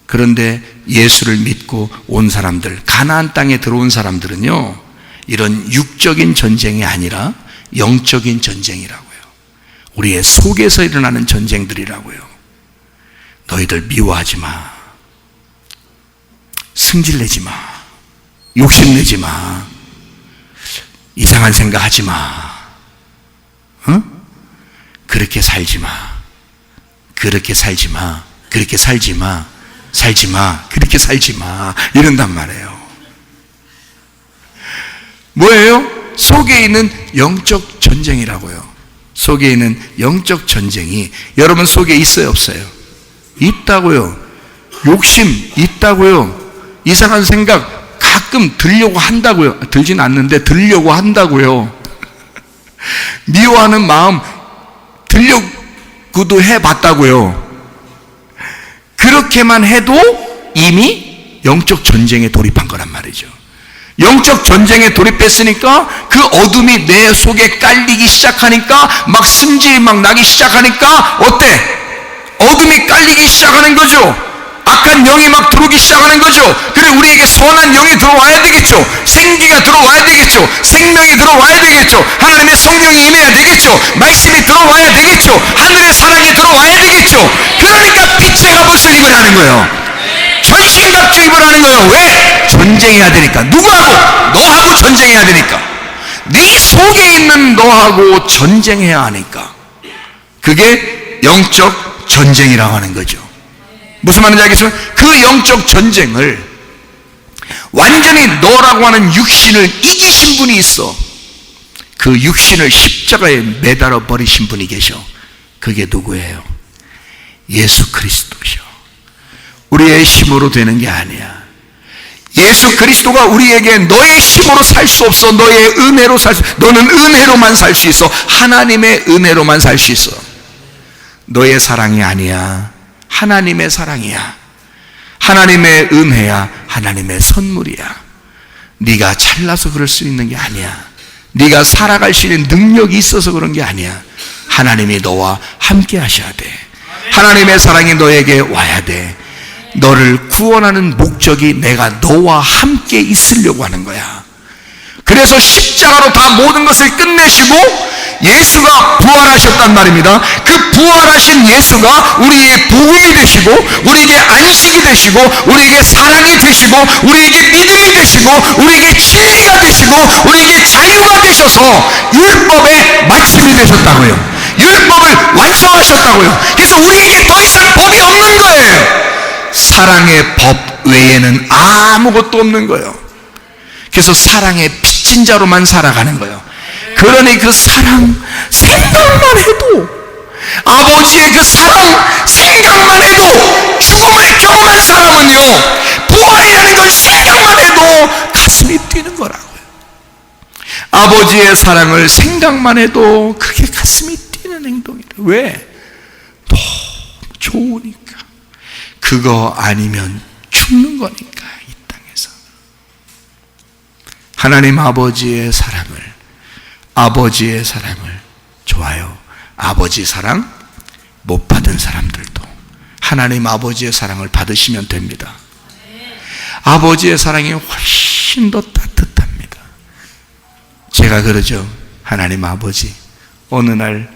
그런데 예수를 믿고 온 사람들, 가나안 땅에 들어온 사람들은요, 이런 육적인 전쟁이 아니라 영적인 전쟁이라고요. 우리의 속에서 일어나는 전쟁들이라고요. 너희들 미워하지 마, 승질내지 마, 욕심내지 마, 이상한 생각하지 마, 응? 그렇게 살지 마, 그렇게 살지 마, 그렇게 살지 마, 살지 마, 그렇게 이렇게 살지 마, 이런단 말이에요. 뭐예요? 속에 있는 영적 전쟁이라고요. 속에 있는 영적 전쟁이 여러분 속에 있어요, 없어요? 있다고요. 욕심 있다고요. 이상한 생각 가끔 들려고 한다고요. 들진 않는데 들려고 한다고요. 미워하는 마음 들려고도 해봤다고요. 그렇게만 해도 이미 영적 전쟁에 돌입한 거란 말이죠. 영적 전쟁에 돌입했으니까 그 어둠이 내 속에 깔리기 시작하니까 막 승질이 막 나기 시작하니까 어때? 어둠이 깔리기 시작하는 거죠. 악한 영이 막 들어오기 시작하는 거죠. 그래 우리에게 선한 영이 들어와야 되겠죠. 생기가 들어와야 되겠죠. 생명이 들어와야 되겠죠. 하나님의 성령이 임해야 되겠죠. 말씀이 들어와야 되겠죠. 하늘의 사랑이 들어와야 되겠죠. 그러니까 빛의 갑옷을 입으라는 거예요. 전신갑주 입으라는 거예요. 왜? 전쟁해야 되니까. 누구하고? 너하고 전쟁해야 되니까. 네 속에 있는 너하고 전쟁해야 하니까. 그게 영적 전쟁이라고 하는 거죠. 무슨 말인지 알겠지만 그 영적 전쟁을 완전히 너라고 하는 육신을 이기신 분이 있어. 그 육신을 십자가에 매달아 버리신 분이 계셔. 그게 누구예요? 예수 그리스도셔. 우리의 힘으로 되는 게 아니야. 예수 그리스도가 우리에게 너의 힘으로 살 수 없어. 너의 은혜로 살 수, 너는 은혜로만 살 수 있어. 하나님의 은혜로만 살 수 있어. 너의 사랑이 아니야. 하나님의 사랑이야. 하나님의 은혜야. 하나님의 선물이야. 네가 잘나서 그럴 수 있는 게 아니야. 네가 살아갈 수 있는 능력이 있어서 그런 게 아니야. 하나님이 너와 함께 하셔야 돼. 하나님의 사랑이 너에게 와야 돼. 너를 구원하는 목적이 내가 너와 함께 있으려고 하는 거야. 그래서 십자가로 다 모든 것을 끝내시고 예수가 부활하셨단 말입니다. 그 부활하신 예수가 우리의 복음이 되시고 우리에게 안식이 되시고 우리에게 사랑이 되시고 우리에게 믿음이 되시고 우리에게 진리가 되시고 우리에게 자유가 되셔서 율법의 마침이 되셨다고요. 율법을 완성하셨다고요. 그래서 우리에게 더 이상 법이 없는 거예요. 사랑의 법 외에는 아무것도 없는 거예요. 그래서 사랑의 빚진 자로만 살아가는 거예요. 그러니 그 사랑 생각만 해도, 아버지의 그 사랑 생각만 해도, 죽음을 경험한 사람은요 부활이라는 걸 생각만 해도 가슴이 뛰는 거라고요. 아버지의 사랑을 생각만 해도 그게 가슴이 뛰는 행동이라. 왜? 너무 좋으니까. 그거 아니면 죽는 거니까. 이 땅에서 하나님 아버지의 사랑을 좋아요. 아버지 사랑 못 받은 사람들도 하나님 아버지의 사랑을 받으시면 됩니다. 아버지의 사랑이 훨씬 더 따뜻합니다. 제가 그러죠. 하나님 아버지, 어느 날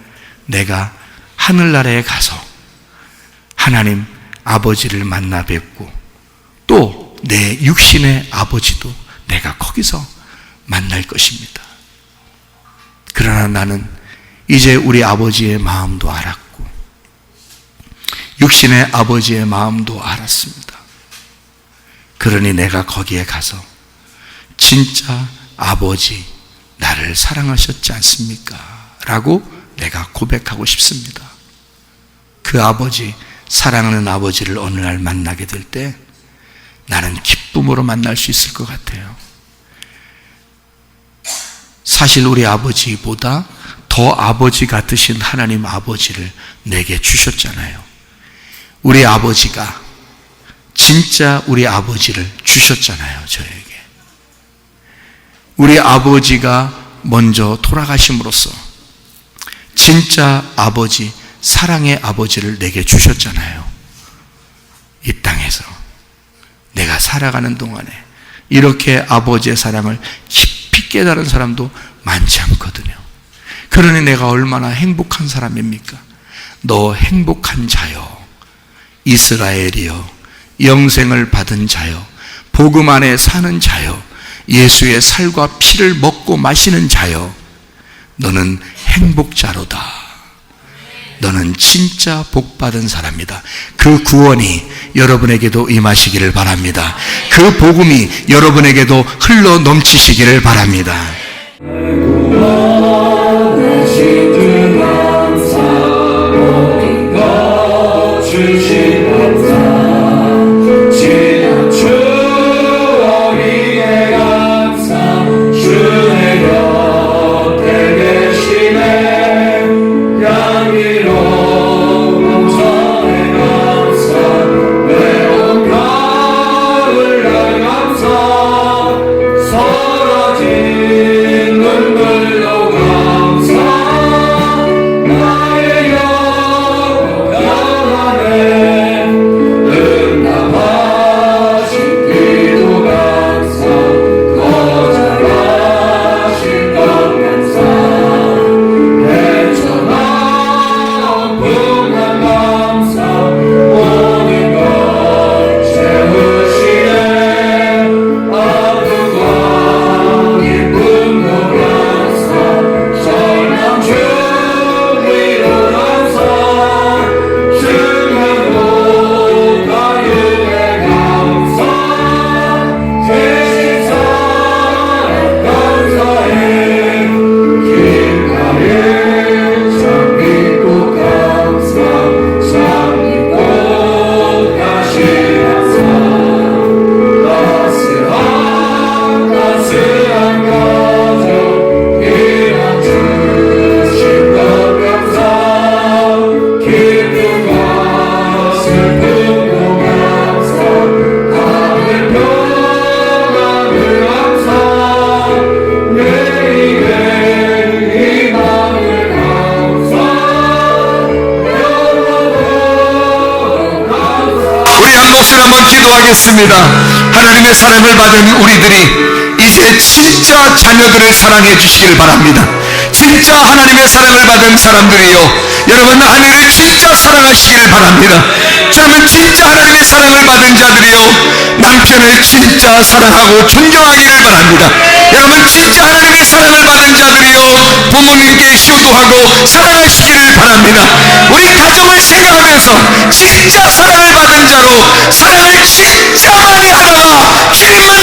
내가 하늘나라에 가서 하나님 아버지를 만나 뵙고 또 내 육신의 아버지도 내가 거기서 만날 것입니다. 그러나 나는 이제 우리 아버지의 마음도 알았고 육신의 아버지의 마음도 알았습니다. 그러니 내가 거기에 가서 진짜 아버지 나를 사랑하셨지 않습니까? 라고 내가 고백하고 싶습니다. 그 아버지, 사랑하는 아버지를 어느 날 만나게 될 때 나는 기쁨으로 만날 수 있을 것 같아요. 사실 우리 아버지보다 더 아버지 같으신 하나님 아버지를 내게 주셨잖아요. 우리 아버지가 진짜 우리 아버지를 주셨잖아요. 저에게. 우리 아버지가 먼저 돌아가심으로써 진짜 아버지, 사랑의 아버지를 내게 주셨잖아요. 이 땅에서 내가 살아가는 동안에 이렇게 아버지의 사랑을 깊이 깨달은 사람도 많지 않거든요. 그러니 내가 얼마나 행복한 사람입니까? 너 행복한 자요, 이스라엘이요, 영생을 받은 자요, 복음 안에 사는 자요, 예수의 살과 피를 먹고 마시는 자요, 너는 행복자로다. 너는 진짜 복받은 사람이다. 그 구원이 여러분에게도 임하시기를 바랍니다. 그 복음이 여러분에게도 흘러 넘치시기를 바랍니다. 기도하겠습니다. 하나님의 사랑을 받은 우리들이 이제 진짜 자녀들을 사랑해 주시기를 바랍니다. 진짜 하나님의 사랑을 받은 사람들이요, 여러분 하늘을 진짜 사랑하시기를 바랍니다. 여러분 진짜 하나님의 사랑을 받은 자들이요, 남편을 진짜 사랑하고 존경하기를 바랍니다. 여러분 진짜 하나님의 사랑을 받은 자들이요, 부모님께 효도하고 사랑하시기를 바랍니다. 우리 가정을 생각하면서 진짜 사랑을 받은 자로 사랑을 진짜 많이 하다가 주님만